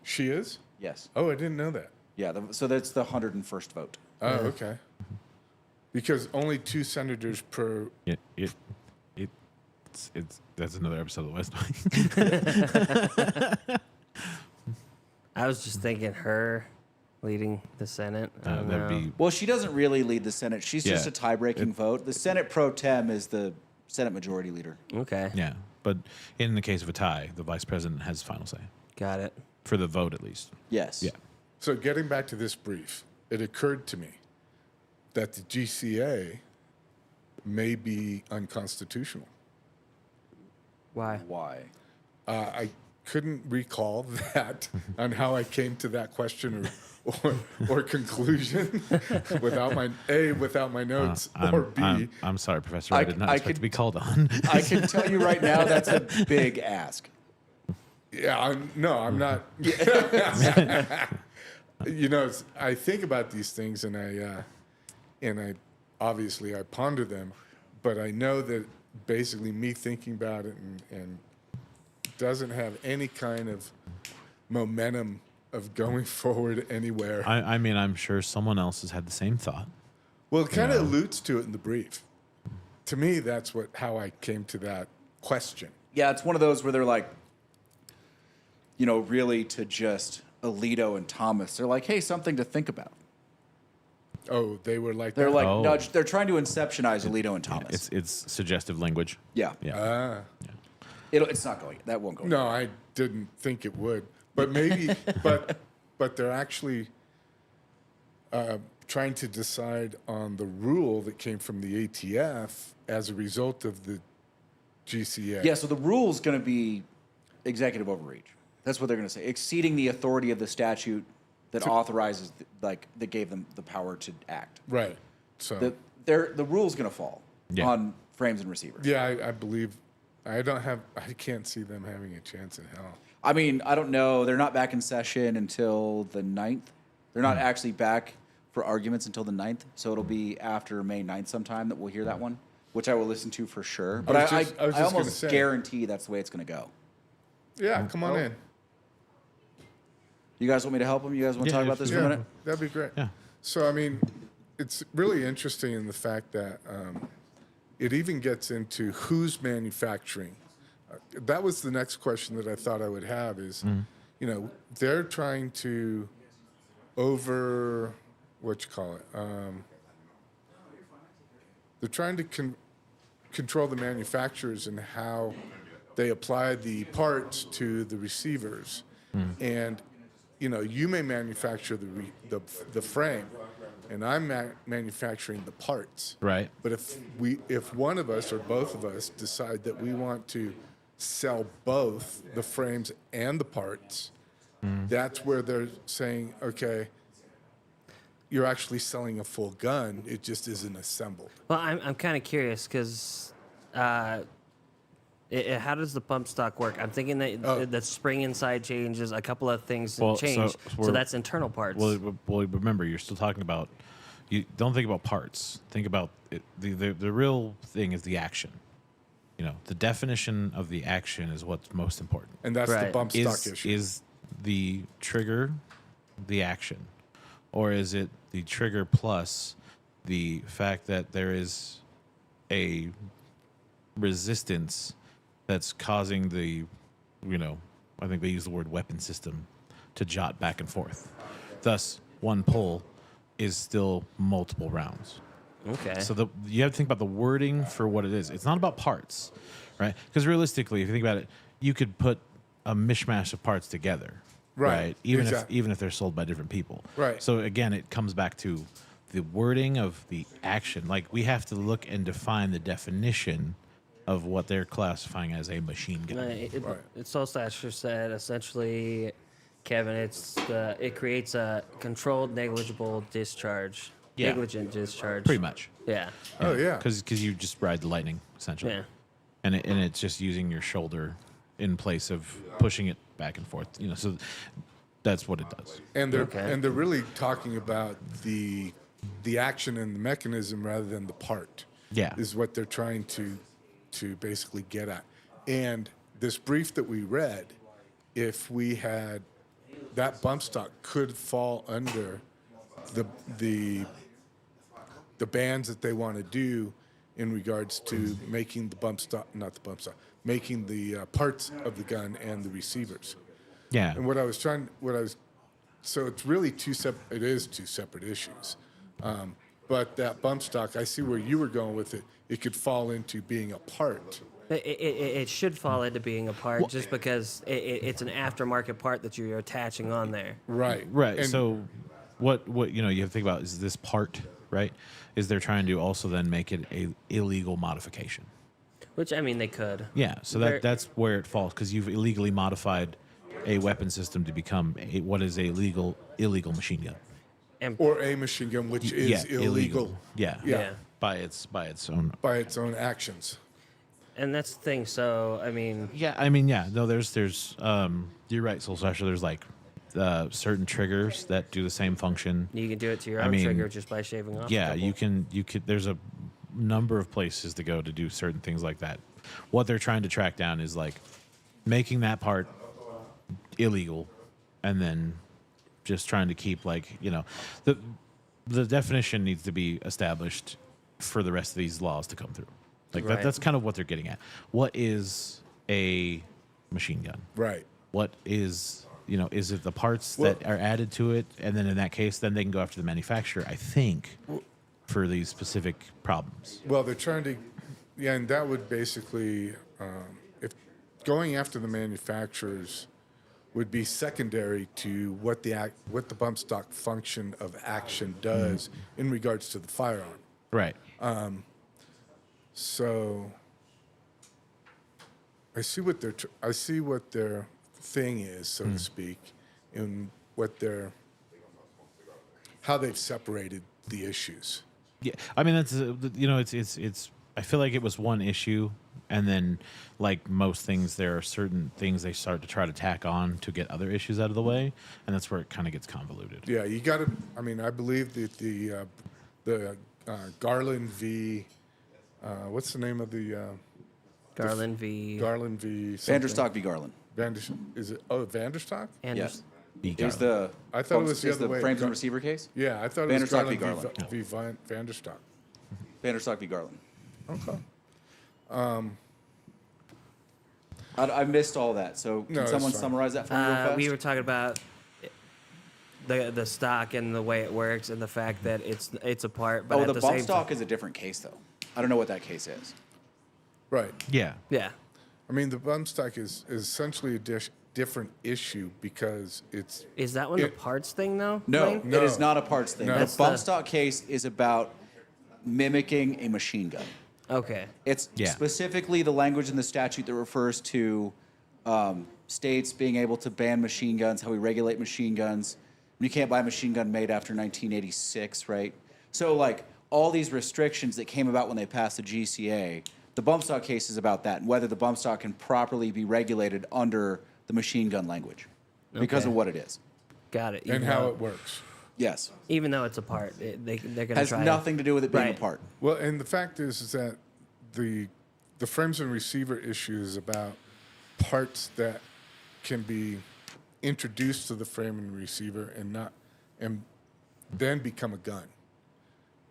She is? Yes. Oh, I didn't know that. Yeah. So that's the 101st vote. Oh, okay. Because only 2 senators per. It's that's another episode of the West Wing. I was just thinking her leading the Senate. I don't That'd know. be Well, she doesn't really lead the Senate. She's just a tie-breaking vote. The Senate Pro Tem is the Senate Majority Leader. Okay. yeah. But in the case of a tie, the vice president has final say Got it. for the vote, at least. Yes. Yeah. So getting back to this brief, it occurred to me that the GCA may be unconstitutional. Why? Why? I couldn't recall that on how I came to that question or conclusion without my notes, or B. I'm sorry, Professor. I did not I expect could- to be called on. I can tell you right now that's a big ask. Yeah, I'm not. I think about these things and I obviously I ponder them, but I know that basically me thinking about it and doesn't have any kind of momentum of going forward anywhere. I mean, I'm sure someone else has had the same thought. Well, it kind of alludes to it in the brief. To me, that's how I came to that question. Yeah, it's one of those where they're like, really to just Alito and Thomas. They're like, hey, something to think about. Oh, they were like They're that? like, Oh. nudge. They're trying to inceptionize Alito and Thomas. It's suggestive language. Yeah. Yeah. It's not going. That won't go. No, I didn't think it would, but maybe, but they're actually trying to decide on the rule that came from the ATF as a result of the GCA. Yeah. So the rule's going to be executive overreach. That's what they're going to say. Exceeding the authority of the statute that authorizes, that gave them the power to act. Right. So The rule's going to fall Yeah. on frames and receivers. yeah, I believe I can't see them having a chance in hell. I mean, I don't know. They're not back in session until the 9th. They're not actually back for arguments until the 9th. So it'll be after May 9th sometime that we'll hear that one, which I will listen to for sure. But was I just gonna almost say. guarantee that's the way it's going to go. Yeah, come on in. You guys want me to help them? You guys want to talk about this for a minute? That'd be great. Yeah. So, I mean, it's really interesting in the fact that it even gets into who's manufacturing. That was the next question that I thought I would have is, they're trying to they're trying to control the manufacturers and how they apply the parts to the receivers. And you may manufacture the frame, and I'm manufacturing the parts. Right. But if one of us or both of us decide that we want to sell both the frames and the parts, that's where they're saying, okay, you're actually selling a full gun. It just isn't assembled. Well, I'm kind of curious because how does the pump stock work? I'm thinking that the spring inside changes, a couple of things change. So that's internal parts. Well, remember, you're still talking about. You don't think about parts. Think about it, the real thing is the action. The definition of the action is what's most important. And that's the Right. bump stock issue. Is the trigger the action, or is it the trigger plus the fact that there is a resistance that's causing the, I think they use the word weapon system to jot back and forth. Thus, one pull is still multiple rounds. Okay. So you have to think about the wording for what it is. It's not about parts, right? Because realistically, if you think about it, you could put a mishmash of parts together, Right, Even exactly. if they're sold by different people, Right. So again, it comes back to the wording of the action. Like we have to look and define the definition of what they're classifying as a machine gun. Soul Slasher said essentially, Kevin, it creates a controlled negligible discharge. Yeah. Negligent discharge. Pretty much. Yeah. Oh yeah. Because you just ride the lightning essentially. Yeah. And it's just using your shoulder in place of pushing it back and forth. So that's what it does. And they're Okay. and they're really talking about the action and the mechanism rather than the part. Yeah. Is what they're trying to basically get at. And this brief that we read, if we had that bump stock could fall under the bands that they want to do in regards to making the bump stock, not the bump stock, making the parts of the gun and the receivers. Yeah. And so it's really two separate issues. But that bump stock, I see where you were going with it. It could fall into being a part. It should fall into being a part just because it's an aftermarket part that you're attaching on there. Right. Right. And So what you have to think about is this part, right? Is they're trying to also then make it a illegal modification. Which, I mean, they could. Yeah. So that's where it falls because you've illegally modified a weapon system to become what is a illegal machine gun. or a machine gun, which is illegal. Yeah. Yeah. By its own. By its own actions. And that's the thing. So, I mean, Yeah. No, there's you're right, Soul Slasher. There's like certain triggers that do the same function. you can do it to your I own mean, trigger just by shaving off. a Yeah, couple. you could. There's a number of places to go to do certain things like that. What they're trying to track down is like making that part illegal, and then just trying to keep the definition needs to be established for the rest of these laws to come through. Like Right. that's kind of what they're getting at. What is a machine gun? Right. What is is it the parts Well- that are added to it, and then in that case, then they can go after the manufacturer, I think, for these specific problems. Well, they're trying to, yeah, and that would basically, if going after the manufacturers would be secondary to what the bump stock function of action does in regards to the firearm. Right. So I see what their thing is, so to speak, and how they've separated the issues. Yeah, I mean that's it's. I feel like it was one issue, and then like most things, there are certain things they start to try to tack on to get other issues out of the way, and that's where it kind of gets convoluted. Yeah, you got to. I mean, I believe that the Garland v. What's the name of the Garland v. Garland v. something? Vanderstock v. Garland. Is it? Oh, Vanderstock. Anders. Be It was Garland. the. I thought it was the it's other way. frames and receiver case. Yeah, I thought it was Vanderstock v. Garland v. Vanderstock. Vanderstock v. Garland. Okay. I missed all that. So can No, that's someone fine. summarize that for me real fast? We were talking about the stock and the way it works and the fact that it's a part, but Oh, at the the bump same stock time, is a different case, though. I don't know what that case is. Right. Yeah. yeah. I mean, the bump stock is essentially a different issue because it's Is that one the It- parts thing though? No, Wayne? No. it is not a parts thing. No. The That's bump the- stock case is about mimicking a machine gun. Okay. It's Yeah. specifically the language in the statute that refers to states being able to ban machine guns, how we regulate machine guns. You can't buy a machine gun made after 1986, right? So, like, all these restrictions that came about when they passed the GCA, the bump stock case is about that and whether the bump stock can properly be regulated under the machine gun language because Okay. of what it is. Got it. and Even how though- it works. Yes. even though it's a part, they're gonna Has try nothing to do with it being Right. a part. Well, and the fact is that the frames and receiver issue is about parts that can be introduced to the frame and receiver and then become a gun,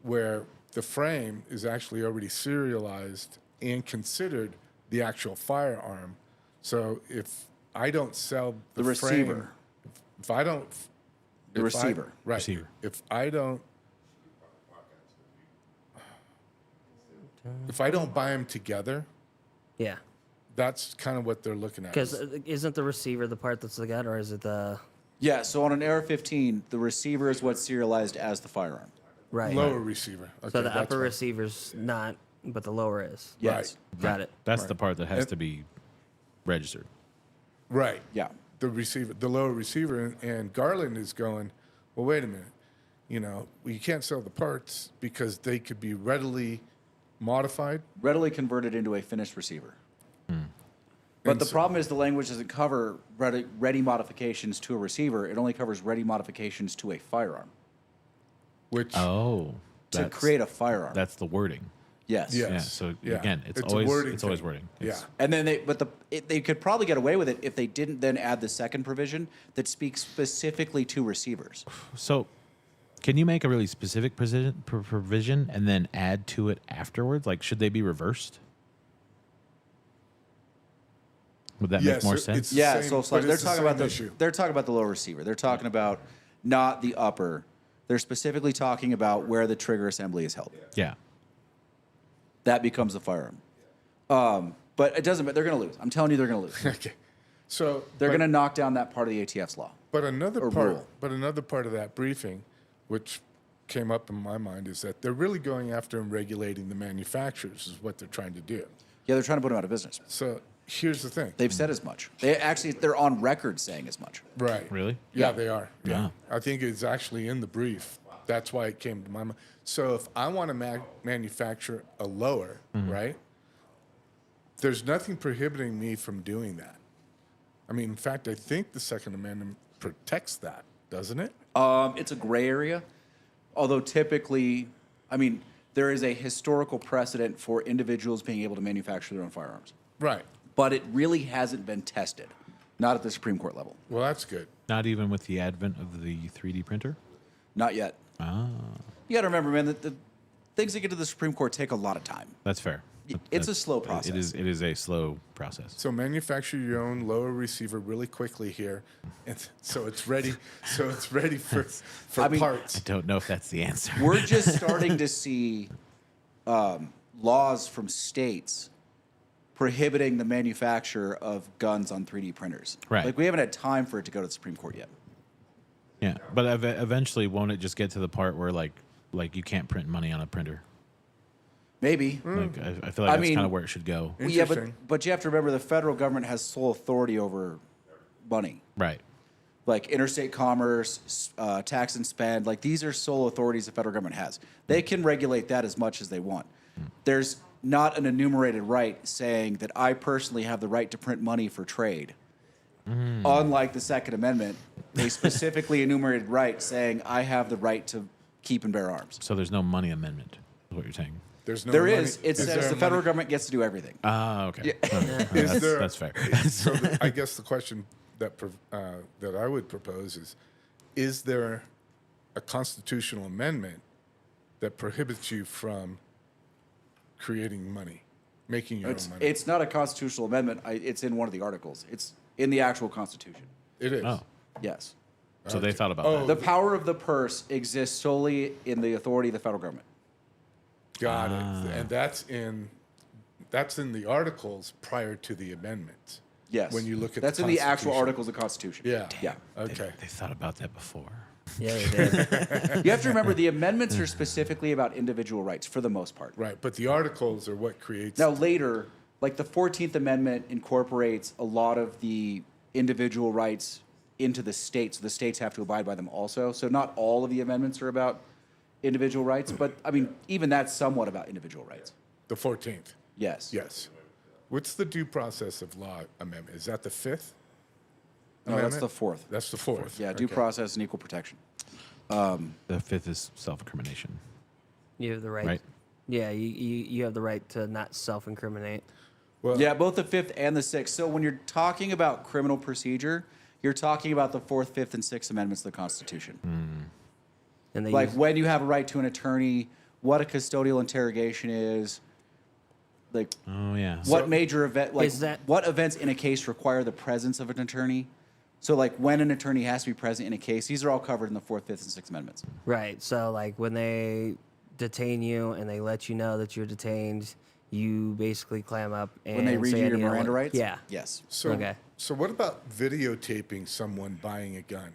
where the frame is actually already serialized and considered the actual firearm. So if I don't sell The frame, receiver. if I don't, The if I- receiver. right? Receiver. If I don't, if I don't buy them together, Yeah. that's kind of what they're looking at. Because isn't the receiver the part that's the gun, or is it the Yeah, so on an AR-15, the receiver is what's serialized as the firearm. right? Lower receiver. Okay, So the that's upper fine. receiver's not, but the lower is. Yes. Got it. That's the part that has to be registered. Right. Yeah. The receiver, the lower receiver, and Garland is going, well, wait a minute. You know, you can't sell the parts because they could be readily modified. Readily converted into a finished receiver. But And the so- problem is the language doesn't cover ready modifications to a receiver. It only covers ready modifications to a firearm. Which, Oh, To create a firearm. that's the wording. Yes. Yeah. Yeah. So Yeah. again, it's It's a always wording always thing. wording. yeah. It's- And then they could probably get away with it if they didn't then add the second provision that speaks specifically to receivers. So, can you make a really specific provision and then add to it afterwards? Like, should they be reversed? Would that Yes, make more it's- sense? Yeah, Same- so but they're it's the talking same about the issue. they're talking about the lower receiver. They're talking about not the upper. They're specifically talking about where the trigger assembly is held. Yeah. That becomes the firearm. But it doesn't. They're going to lose. I'm telling you, they're going to lose. Okay. So They're but- going to knock down that part of the ATF's law. But another or part, rule. but another part of that briefing, which came up in my mind, is that they're really going after and regulating the manufacturers is what they're trying to do. Yeah, they're trying to put them out of business. So here's the thing. They've said as much. They're on record saying as much. Right. Really? Yeah, Yeah. they are. Yeah. Yeah. I think it's actually in the brief. That's why it came to my mind. So if I want to manufacture a lower, right, there's nothing prohibiting me from doing that. I mean, in fact, I think the Second Amendment protects that, doesn't it? It's a gray area, although typically, I mean, there is a historical precedent for individuals being able to manufacture their own firearms, Right. but it really hasn't been tested, not at the Supreme Court level, Well, that's good. Not even with the advent of the 3D printer. not yet. Ah, You got to remember, man, that the things that get to the Supreme Court take a lot of time. that's fair. It's a That's- slow process. It is a slow process. So manufacture your own lower receiver really quickly here, and so it's ready. So it's ready for I mean- parts. I don't know if that's the answer. We're just starting to see laws from states prohibiting the manufacture of guns on 3D printers. Right. Like we haven't had time for it to go to the Supreme Court yet. Yeah, but eventually, won't it just get to the part where like you can't print money on a printer? Maybe. Like I feel like I that's mean- kind of where it should go. Well, yeah, Interesting. but you have to remember the federal government has sole authority over money. Right. Like interstate commerce, tax and spend, like these are sole authorities the federal government has. They can regulate that as much as they want. There's not an enumerated right saying that I personally have the right to print money for trade. Unlike the Second Amendment, a specifically enumerated right saying I have the right to keep and bear arms. So there's no money amendment. Is what you're saying? There's no. There money- is. It there says a the federal money- government gets to do everything. Ah, okay. Is That's, there- that's fair. So I guess the question that that I would propose is there a constitutional amendment that prohibits you from creating money, making your own money? It's not a constitutional amendment. It's in one of the articles. It's in the actual Constitution. It is. Oh, Yes. so they thought about Oh, that. The power of the purse exists solely in the authority of the federal government. Got it. And that's in the articles prior to the amendment. Yes. When you look at that's the in the actual Constitution. articles of the Constitution. Yeah. Yeah. Okay. They thought about that before. Yeah, they did. You have to remember the amendments are specifically about individual rights for the most part. Right. But the articles are what creates. Now later, like the 14th Amendment incorporates a lot of the individual rights into the states. So the states have to abide by them also. So not all of the amendments are about individual rights, but I mean, even that's somewhat about individual rights. The 14th. Yes. Yes. What's the due process of law amendment? Is that the fifth? No, that's amendment? the fourth. That's the fourth. Yeah, due Okay. process and equal protection. The fifth is self-incrimination, You have the right. right? Yeah, you have the right to not self-incriminate. Well, Yeah, both the fifth and the sixth. So when you're talking about criminal procedure, you're talking about the fourth, fifth, and sixth amendments of the Constitution. And they Like use, when you have a right to an attorney, what a custodial interrogation is, like Oh yeah. what major event, like Is that- what events in a case require the presence of an attorney. So like when an attorney has to be present in a case, these are all covered in the fourth, fifth, and sixth amendments. right. So like when they detain you and they let you know that you're detained, you basically clam up and When they read say, you I your need a Miranda look. rights? Yeah. Yes. So, Okay. so what about videotaping someone buying a gun?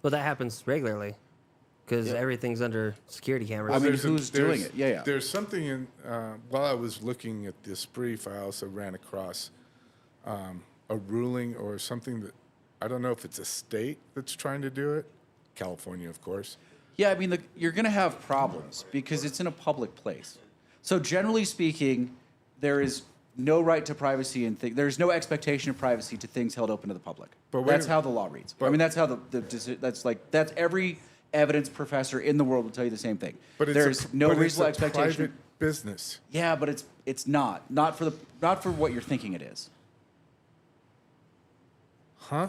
Well, that happens regularly because everything's under security cameras. I mean, There's who's doing it? Yeah, yeah. There's something in, while I was looking at this brief, I also ran across a ruling or something that, I don't know if it's a state that's trying to do it. California, of course. Yeah, I mean, you're going to have problems because it's in a public place. So generally speaking, there is no right to privacy and there's no expectation of privacy to things held open to the public. But wait that's a- how the law reads. I mean, that's how that's every evidence professor in the world will tell you the same thing. But it's there's no reasonable expectation. Private business. Yeah, but it's not for what you're thinking it is. Huh?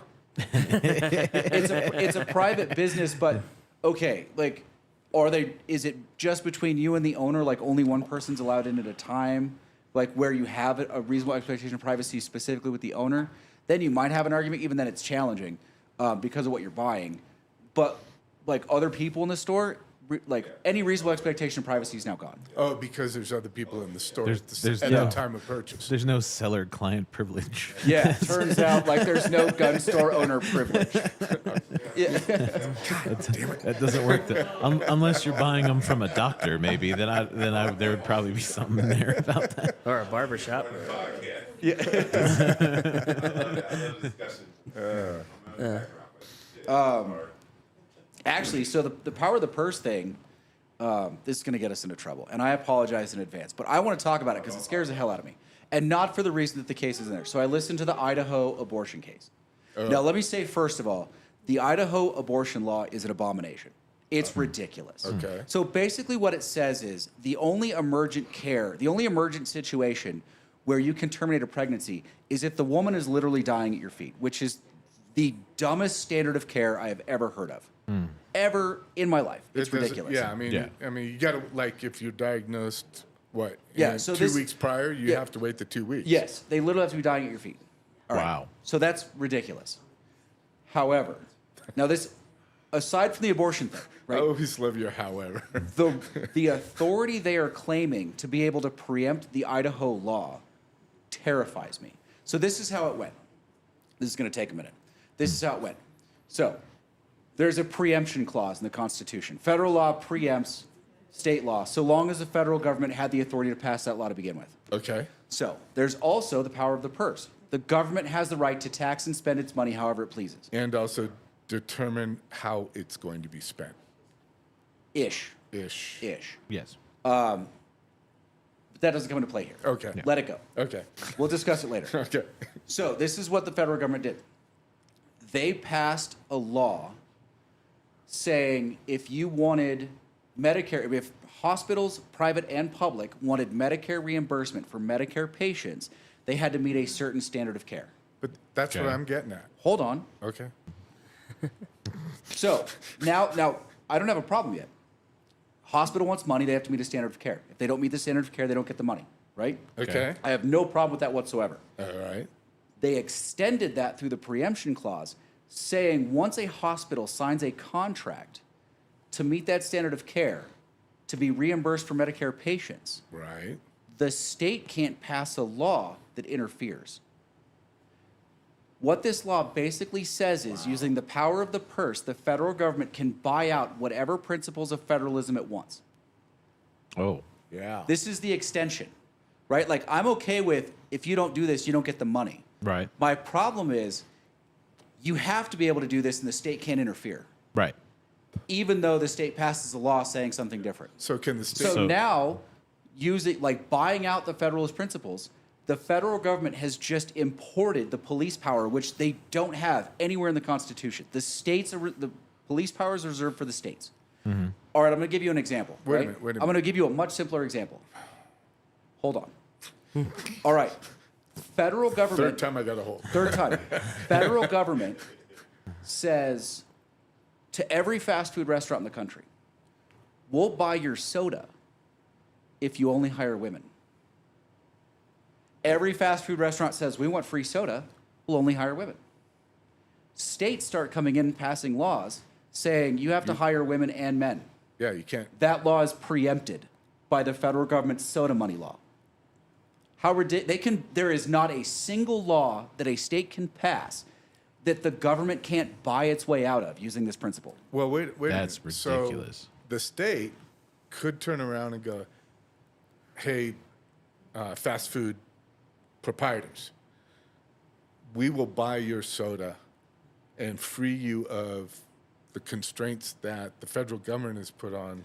It's a private business, but okay, like, is it just between you and the owner, like only one person's allowed in at a time, like where you have a reasonable expectation of privacy specifically with the owner? Then you might have an argument, even then it's challenging because of what you're buying. But like other people in the store, like any reasonable expectation of privacy is now gone. Oh, because there's other people in the store There's at no- the time of purchase. There's no seller-client privilege. Yeah, turns out like there's no gun store owner privilege. That doesn't work. Unless you're buying them from a doctor, maybe there would probably be something in there about that. Or a barber shop. Actually, so the power of the purse thing, this is going to get us into trouble. And I apologize in advance. But I want to talk about it because it scares the hell out of me. And not for the reason that the case is in there. So I listened to the Idaho abortion case. Now, let me say, first of all, the Idaho abortion law is an abomination. It's ridiculous. Okay. So basically what it says is the only emergent situation where you can terminate a pregnancy is if the woman is literally dying at your feet, which is the dumbest standard of care I have ever heard of. Ever in my life. It's It doesn't- ridiculous. Yeah, I mean, you got to, like, if you're diagnosed, what? Yeah, in so 2 this- weeks prior, you yeah. have to wait the 2 weeks. Yes, they literally have to be dying at your feet. All right. Wow. So that's ridiculous. However, now this, aside from the abortion thing, I right? always love your however. The authority they are claiming to be able to preempt the Idaho law terrifies me. So this is how it went. This is going to take a minute. This is how it went. So there's a preemption clause in the Constitution. Federal law preempts state law so long as the federal government had the authority to pass that law to begin with. Okay. So there's also the power of the purse. The government has the right to tax and spend its money however it pleases. And also determine how it's going to be spent. Ish. Ish. Yes. But that doesn't come into play here. Okay. Let it go. Okay. We'll discuss it later. Okay. So this is what the federal government did. They passed a law saying if you wanted Medicare, if hospitals, private and public, wanted Medicare reimbursement for Medicare patients, they had to meet a certain standard of care. But that's what Okay. I'm getting at. Hold on. Okay. So now I don't have a problem yet. Hospital wants money, they have to meet a standard of care. If they don't meet the standard of care, they don't get the money, right? Okay. I have no problem with that whatsoever. All right. They extended that through the preemption clause, saying once a hospital signs a contract to meet that standard of care to be reimbursed for Medicare patients, Right. the state can't pass a law that interferes. What this law basically says is using the power of the purse, the federal government can buy out whatever principles of federalism it wants. Oh. Yeah. This is the extension, right? Like, I'm okay with if you don't do this, you don't get the money. Right. My problem is you have to be able to do this and the state can't interfere, Right. even though the state passes a law saying something different. So can the state? So, So- now, using like buying out the federalist principles, the federal government has just imported the police power, which they don't have anywhere in the Constitution. The states, the police power is reserved for the states. All right, I'm going to give you an example. Wait a right? minute, wait a I'm going to give you a much simpler example. Hold on. All right, federal government. Third time I got a hold. Third time. Federal government says to every fast food restaurant in the country, we'll buy your soda if you only hire women. Every fast food restaurant says, we want free soda, we'll only hire women. States start coming in and passing laws saying you have to hire women and men. Yeah, you can't. That law is preempted by the federal government's soda money law. There is not a single law that a state can pass that the government can't buy its way out of using this principle. Well, wait. That's a minute. So ridiculous. the state could turn around and go, "Hey, fast food proprietors, we will buy your soda and free you of the constraints that the federal government has put on."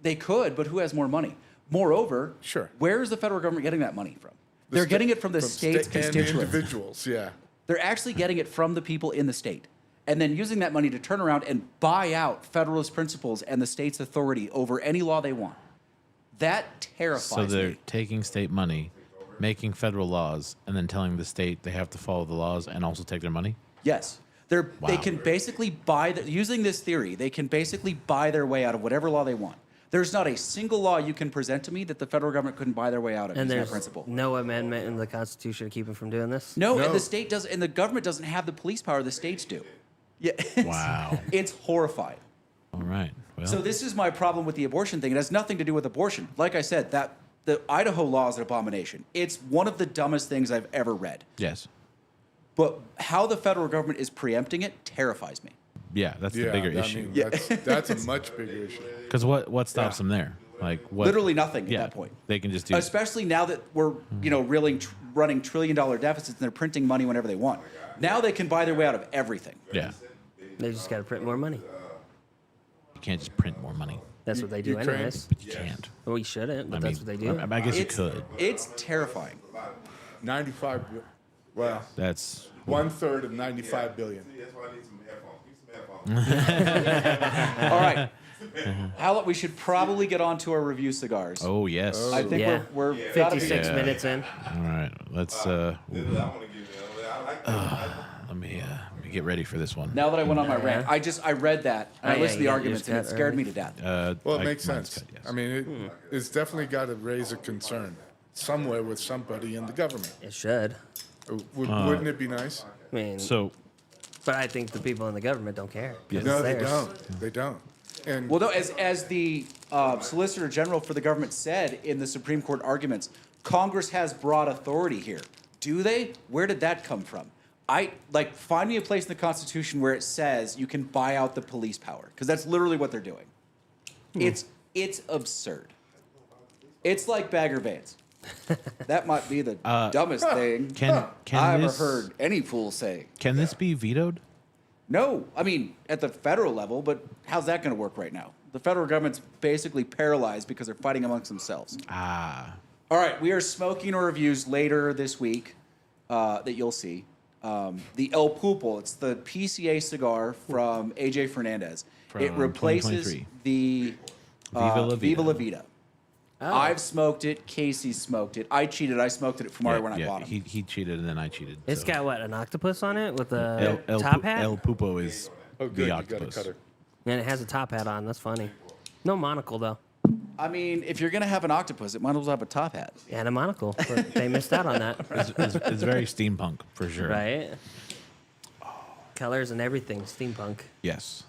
They could, but who has more money? Moreover, Sure. where is the federal government getting that money from? They're getting it from the state's and constituents. individuals. Yeah. They're actually getting it from the people in the state and then using that money to turn around and buy out Federalist principles and the state's authority over any law they want. That terrifies So they're me. taking state money, making federal laws, and then telling the state they have to follow the laws and also take their money? Yes. They Wow. can basically using this theory, they can basically buy their way out of whatever law they want. There's not a single law you can present to me that the federal government couldn't buy their way out of And using that there's principle. no amendment in the Constitution to keep them from doing this? No, No. and the state does, and the government doesn't have the police power the states do. Yeah, Wow. it's horrifying. All right. Well, So this is my problem with the abortion thing. It has nothing to do with abortion. Like I said, that the Idaho law is an abomination. It's one of the dumbest things I've ever read. yes. But how the federal government is preempting it terrifies me. Yeah, that's the bigger issue. That's a much bigger issue. Because what stops Yeah. them there? Like what? Literally nothing Yeah, at that point. they can just do. Especially now that we're, running $1 trillion deficits and they're printing money whenever they want. Now they can buy their way out of everything. Yeah, They just got to print more money. you can't just print more money. That's what they do Ukraine? anyways. But you can't. Well, we shouldn't, but I that's mean, what they do. I guess you It's, could. it's terrifying. 95. Well, That's 1/3 of 95 billion. That's why I need some headphones. All right. We should probably get on to our review cigars. oh yes. I think Yeah. we're gotta be- 56 Yeah. minutes in. All right. Let's I want to give you. I like that. let me get ready for this one. Now that I went on my rant, I read that and I Oh, yeah, listened to the you got arguments and yours it cut scared me early. to death. Well, it I- makes mine's sense. cut, yes. I mean, it's definitely got to raise a concern somewhere with somebody in the government. It should. Wouldn't it be nice? I mean, So but I think the people in the government don't care. 'cause No, it's they theirs. don't. They don't. And Well, no, as the Solicitor General for the government said in the Supreme Court arguments, Congress has broad authority here. Do they? Where did that come from? Find me a place in the Constitution where it says you can buy out the police power, because that's literally what they're doing. It's absurd. It's like Bagger Vance. That might be the dumbest thing can I ever this heard any fool say. can this be vetoed? No, I mean, at the federal level, but how's that going to work right now? The federal government's basically paralyzed because they're fighting amongst themselves. Ah, All right, we are smoking our reviews later this week that you'll see. The El Pulpo, it's the PCA cigar from AJ Fernandez. It From replaces 2023. the Viva La Viva La Vida. Vida. Oh. I've smoked it. Casey smoked it. I cheated. I smoked it from Mario when I bought him. He cheated and then I cheated. It's so. got what, an octopus on it with a El top hat? El Pupo is oh, good, the you got a octopus. cutter. And it has a top hat on. That's funny. No monocle, though. I mean, if you're going to have an octopus, it might as well have a top hat. And a monocle. But they missed out on that. It's very steampunk for sure. Right? Colors and everything. Steampunk. Yes.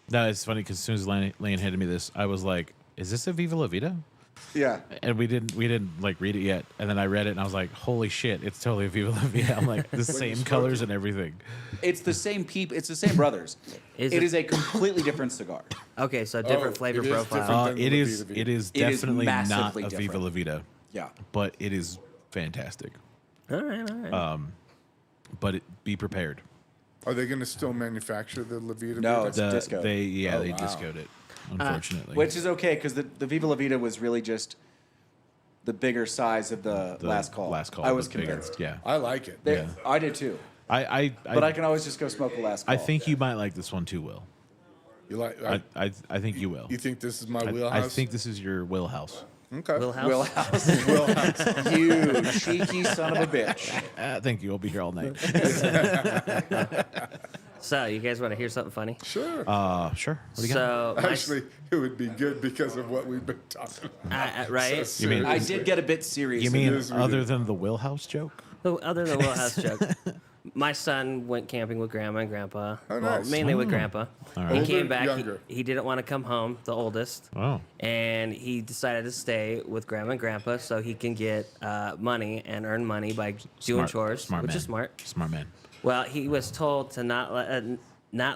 No, it's funny because as soon as Lane handed me this, I was like, "Is this a Viva La Vida?" Yeah. And we didn't like read it yet. And then I read it and I was like, "Holy shit! It's totally a Viva La Vida." I'm like, the same colors and everything. It's the same people. It's the same brothers. Is it it- is a completely different cigar. Okay, so different flavor it is profile. different. It La is. Vida. It is It is definitely not massively a Viva different. La Vida, Yeah. but it is fantastic. All right, all right. But be prepared. Are they going to still manufacture the La Vida? No, Vida? it's disco. They Oh, they wow. discoed it, unfortunately. Which is okay because the Viva La Vida was really just the bigger size of the last call. Last call. I was bigger. convinced. Yeah. I like it. They- Yeah. I did too. But But I can always just go smoke a last call. I think you might like this one too, Will. You like? I think you will. You think this is my I wheelhouse? think this is your wheelhouse. Okay. Will House? Will House. You cheeky son of a bitch. Thank you. I'll be here all night. So, you guys want to hear something funny? Sure. Sure. What do you got? So, my- Actually, it would be good because of what we've been talking about. right? So You mean- I seriously. did get a bit serious. You mean is other ridiculous. than the wheelhouse joke? Other than Will House joke, My son went camping with Grandma and Grandpa. Oh, well, nice. mainly with Grandpa. All He right. came Older, back. younger? He didn't want to come home, the oldest. Oh. And he decided to stay with Grandma and Grandpa so he can get money and earn money by doing chores, which man. is smart. Smart man. Well, he was told to not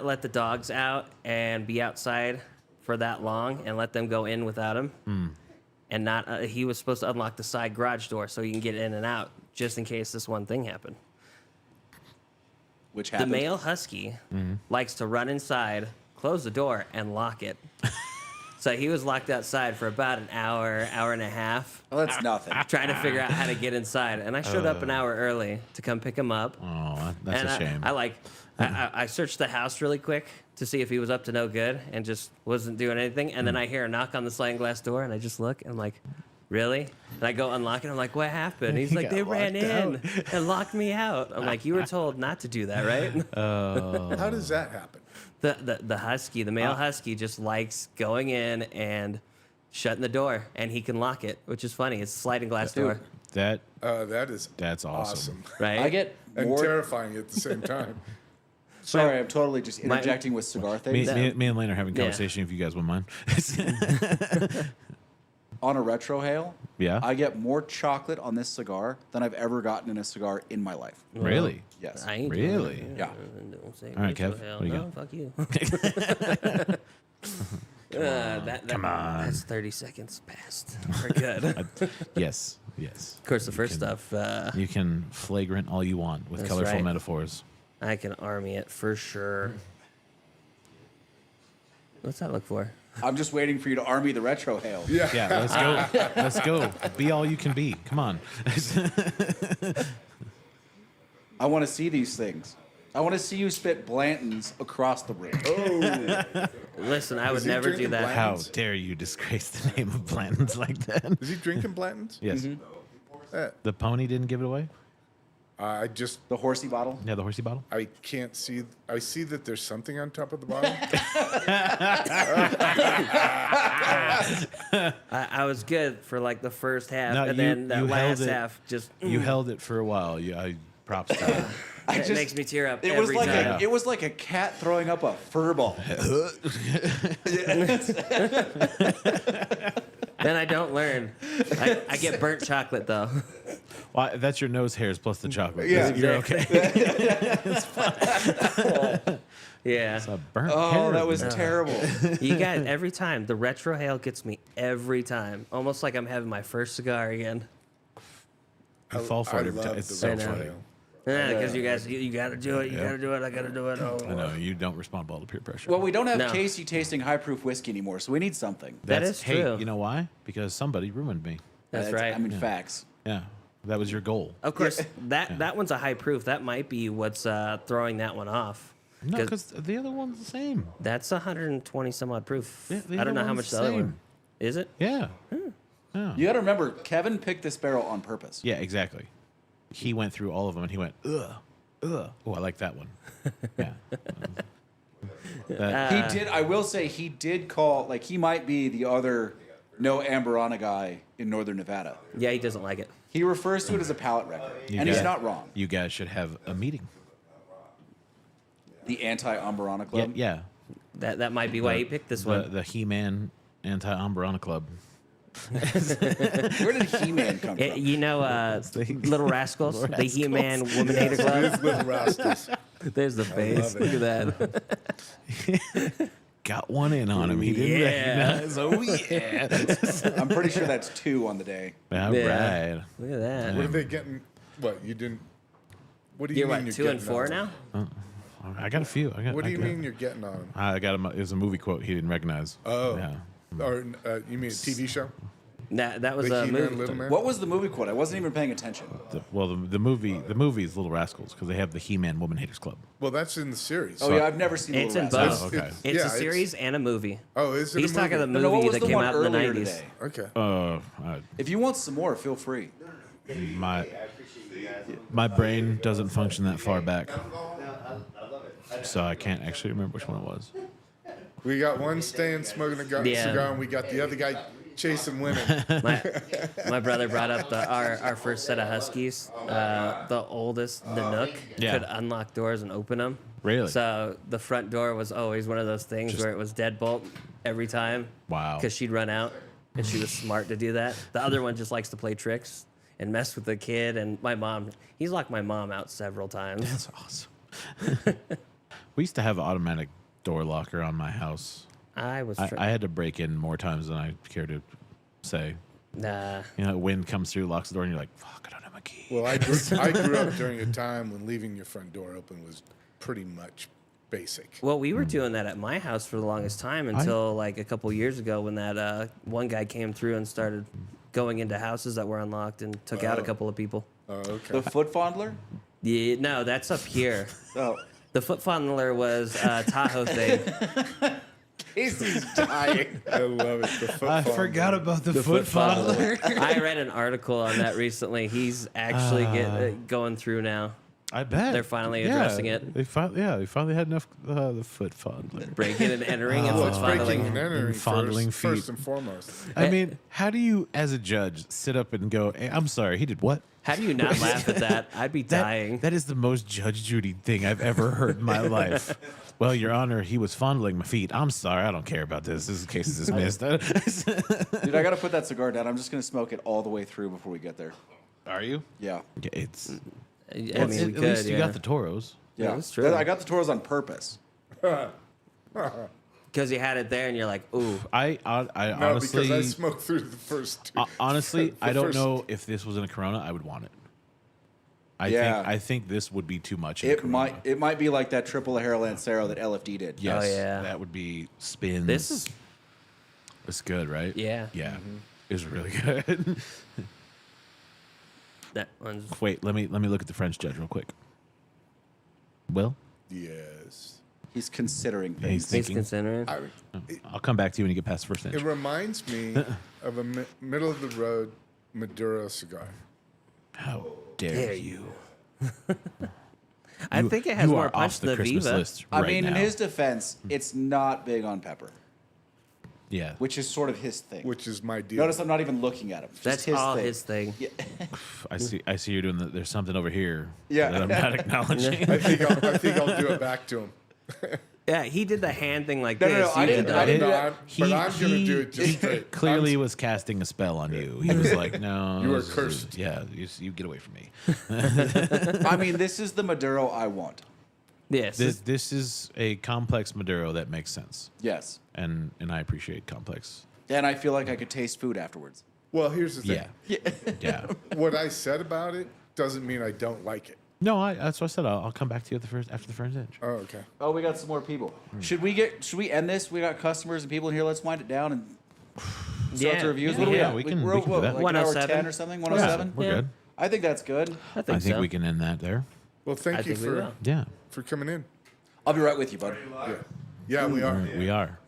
let the dogs out and be outside for that long and let them go in without him. And not he was supposed to unlock the side garage door so he can get in and out just in case this one thing happened. Which The happened. male husky likes to run inside, close the door, and lock it. So he was locked outside for about an hour and a half, Well, that's nothing. trying to figure out how to get inside. And I showed up an hour early to come pick him up. Oh, that's And a shame. I searched the house really quick to see if he was up to no good and just wasn't doing anything. And then I hear a knock on the sliding glass door, and I just look and I'm like, really? And I go unlock it. I'm like, what happened? He's He like, got they ran locked in and locked me out. I'm like, you were told not to do that, right? How does that happen? The husky, the male husky, just likes going in and shutting the door, and he can lock it, which is funny. It's a sliding glass door, That's That's awesome. right? I get and more. terrifying at the same time. Sorry, I'm totally just interjecting with cigar Me, things. me and Lane are having a Yeah. conversation if you guys wouldn't mind. On a retrohale, Yeah? I get more chocolate on this cigar than I've ever gotten in a cigar in my life. Really? Yes. I ain't Really? doing it. Yeah. Don't say All right, Rachel, Kev, hell what do you no, got? fuck you. Come on. That's 30 seconds past. We're good. Of Yes. course, the first stuff, You can flagrant all you want with That's colorful right. metaphors. I can army it for sure. What's that look for? I'm just waiting for you to army the retrohale. Yeah. Yeah, let's go. Let's go. Be all you can be. Come on. I want to see these things. I want to see you spit Blanton's across the room. Listen, I would Is he never do drinking that. black? How dare you disgrace the name of Blanton's like that? Is he drinking Blanton's? Yes. Eh, The pony didn't give it away? I just The horsey bottle. Yeah, the horsey bottle? I can't see. I see that there's something on top of the bottle. I was good for like the first half, No, and you- then that you held last it- half just You held it for a while. Props to you. I it makes me tear up It every was like time. it was like a cat throwing up a fur ball. Then I don't learn. I get burnt chocolate though. Well, that's your nose hairs plus the chocolate. Yeah. You're okay. Yeah. It's a burnt Oh, hair. that was terrible. You guys, every time the retrohale gets me every time, almost like I'm having my first cigar again. You fall for I it every time. love It's the so I know. funny. retrohale. Yeah, because you guys, you got to do it. You Yep. got to do it. I got to do it. Oh. I know you don't respond well to peer pressure. Well, we don't have No. Casey tasting high proof whiskey anymore, so we need something. That is hey, true. you know why? Because somebody ruined me. That's right. I mean, facts. Yeah, that was your goal. Of course, that one's a high proof. That might be what's throwing that one off. No, because the other one's the same. That's 120 some odd proof. Yeah, the I don't other know how one's much the the other one same. is. It? Yeah. Yeah. You got to remember, Kevin picked this barrel on purpose. Yeah, exactly. He went through all of them and he went, ugh. Oh, I like that one. Yeah. He did. I will say he did call. Like he might be the other no Amberana guy in Northern Nevada. Yeah, he doesn't like it. He refers to it as a palate wrecker, You and he's got- not wrong. You guys should have a meeting. The anti-Amberana Yeah, club. yeah. That might be why he picked this one. The He-Man anti-Umbrana Club. Where did He-Man come from? You know, Little Rascals, the He-Man Woman Hater It Club. is Little Rascals. There's the face. love it. Look at that. Got one in on him. He didn't Yeah. recognize. Oh, yeah. I'm pretty sure that's 2 on the day. All Yeah. right. Look at that. What are they getting? What you didn't? What do you You're mean what, you're 2 and getting 4 on them? now? I got a few. What do you mean you're getting on them? I got him. It was a movie quote he didn't recognize. Oh. Yeah. Or you mean a TV show? That was The a He-Man movie. Little Man? What was the movie quote? I wasn't even paying attention. The movie is Little Rascals because they have the He-Man Woman Haters Club. Well, that's in the series. Oh yeah, I've never seen. It's Little in Rascals. both. okay. It's yeah, a it's- series and a movie. Oh, is it He's a movie? talking the No, what movie was that the came one out in the earlier 90s. today? Okay. If you want some more, feel free. My brain doesn't function that far back, so I can't actually remember which one it was. We got one staying smoking a Yeah. cigar, and we got the other guy chasing women. My brother brought up our first set of Huskies. The oldest, the Nook, Yeah. could unlock doors and open them. Really? So the front door was always one of those things where it was deadbolt every time. Wow. Because she'd run out, and she was smart to do that. The other one just likes to play tricks and mess with the kid. And my mom, he's locked my mom out several times. That's awesome. We used to have an automatic door locker on my house. I had to break in more times than I care to say. Nah. You know, wind comes through, locks the door, and you're like, fuck, I don't have my key. Well, I grew up during a time when leaving your front door open was pretty much basic. Well, we were doing that at my house for the longest time until like a couple years ago when that one guy came through and started going into houses that were unlocked and took out a couple of people. Oh, okay. The foot fondler? Yeah, no, that's up here. Oh. The foot fondler was a Tahoe thing. Casey's dying. I love it. The foot fondler. about the, Foot fondler. I read an article on that recently. He's actually going through now. I bet. They're finally addressing it. They finally had enough the foot fondler. Breaking and entering and Well, foot it's breaking and fondling. entering Fondling first feet. and foremost. I mean, how do you, as a judge, sit up and go, hey, I'm sorry, he did what? How do you not laugh at that? I'd be dying. That is the most Judge Judy thing I've ever heard in my life. Well, Your Honor, he was fondling my feet. I'm sorry, I don't care about this. This case is dismissed. Dude, I got to put that cigar down. I'm just going to smoke it all the way through before we get there. Are you? Yeah. Yeah, it's. I mean, at we could, least you yeah. got the Toros. Yeah, that's true. I got the Toros on purpose. Because you had it there and you're like, ooh. I No, honestly, because I smoked through the first two. honestly, The I don't first- know if this was in a Corona, I would want it. I think this would be too much. In a It Corona. might be like that triple Hare Lancero that LFD did. Yes, Oh, yeah. that would be spins. This is It's good, right? Yeah. Yeah. It's really good. that one's. Wait, let me look at the French judge real quick. Well, Yes. He's considering he's things. He's thinking. considering. I'll come back to you when you get past the first It inch. reminds me of a middle of the road Maduro cigar. How dare Dare you? I think it has you more are punch off than the the Christmas Viva. list I right mean, in now. his defense, it's not big on pepper, Yeah. which is sort of his thing. Which is my deal. Notice I'm not even looking at him. It's That's just his all thing. his thing. Yeah. I see you're doing the, there's something over here Yeah. that I'm not acknowledging. I think I'll do it back to him. Yeah, he did the hand thing like No, no, this. no, I You didn't- did I the- didn't- No, that. but I'm going to do it just straight. Clearly was casting a spell on you. He was like, no. You are this is- cursed. Yeah, you get away from me. I mean, this is the Maduro I want. Yes. This is a complex Maduro that makes sense. Yes. And I appreciate complex. And I feel like I could taste food afterwards. Well, here's the thing. Yeah. Yeah. What I said about it doesn't mean I don't like it. No, that's what I said. I'll come back to you after the first inch. Oh, okay. Oh, we got some more people. Should we end this? We got customers and people in here. Let's wind it down and start Yeah, the reviews. yeah, What are we yeah, at? we can We're do that. like an hour 107. 10 or something? 107? We're Yeah. good. I think that's good. I think, I think so. we can end that there. Well, thank I you think we will. Yeah. for coming in. I'll be right with you, bud. Yeah, we are. We are.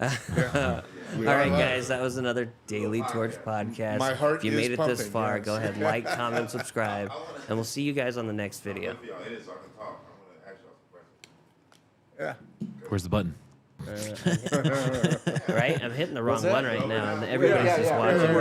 We All are right, live. guys, that was another Daily Torch podcast. My heart if you is made it this pumping, far, yes. go ahead, like, comment, subscribe, and we'll see you guys on the next video. It is, so I can talk. I'm going to ask y'all some questions. Yeah. Where's the button? Right? I'm hitting the wrong that? one right now, and everybody's just yeah, watching.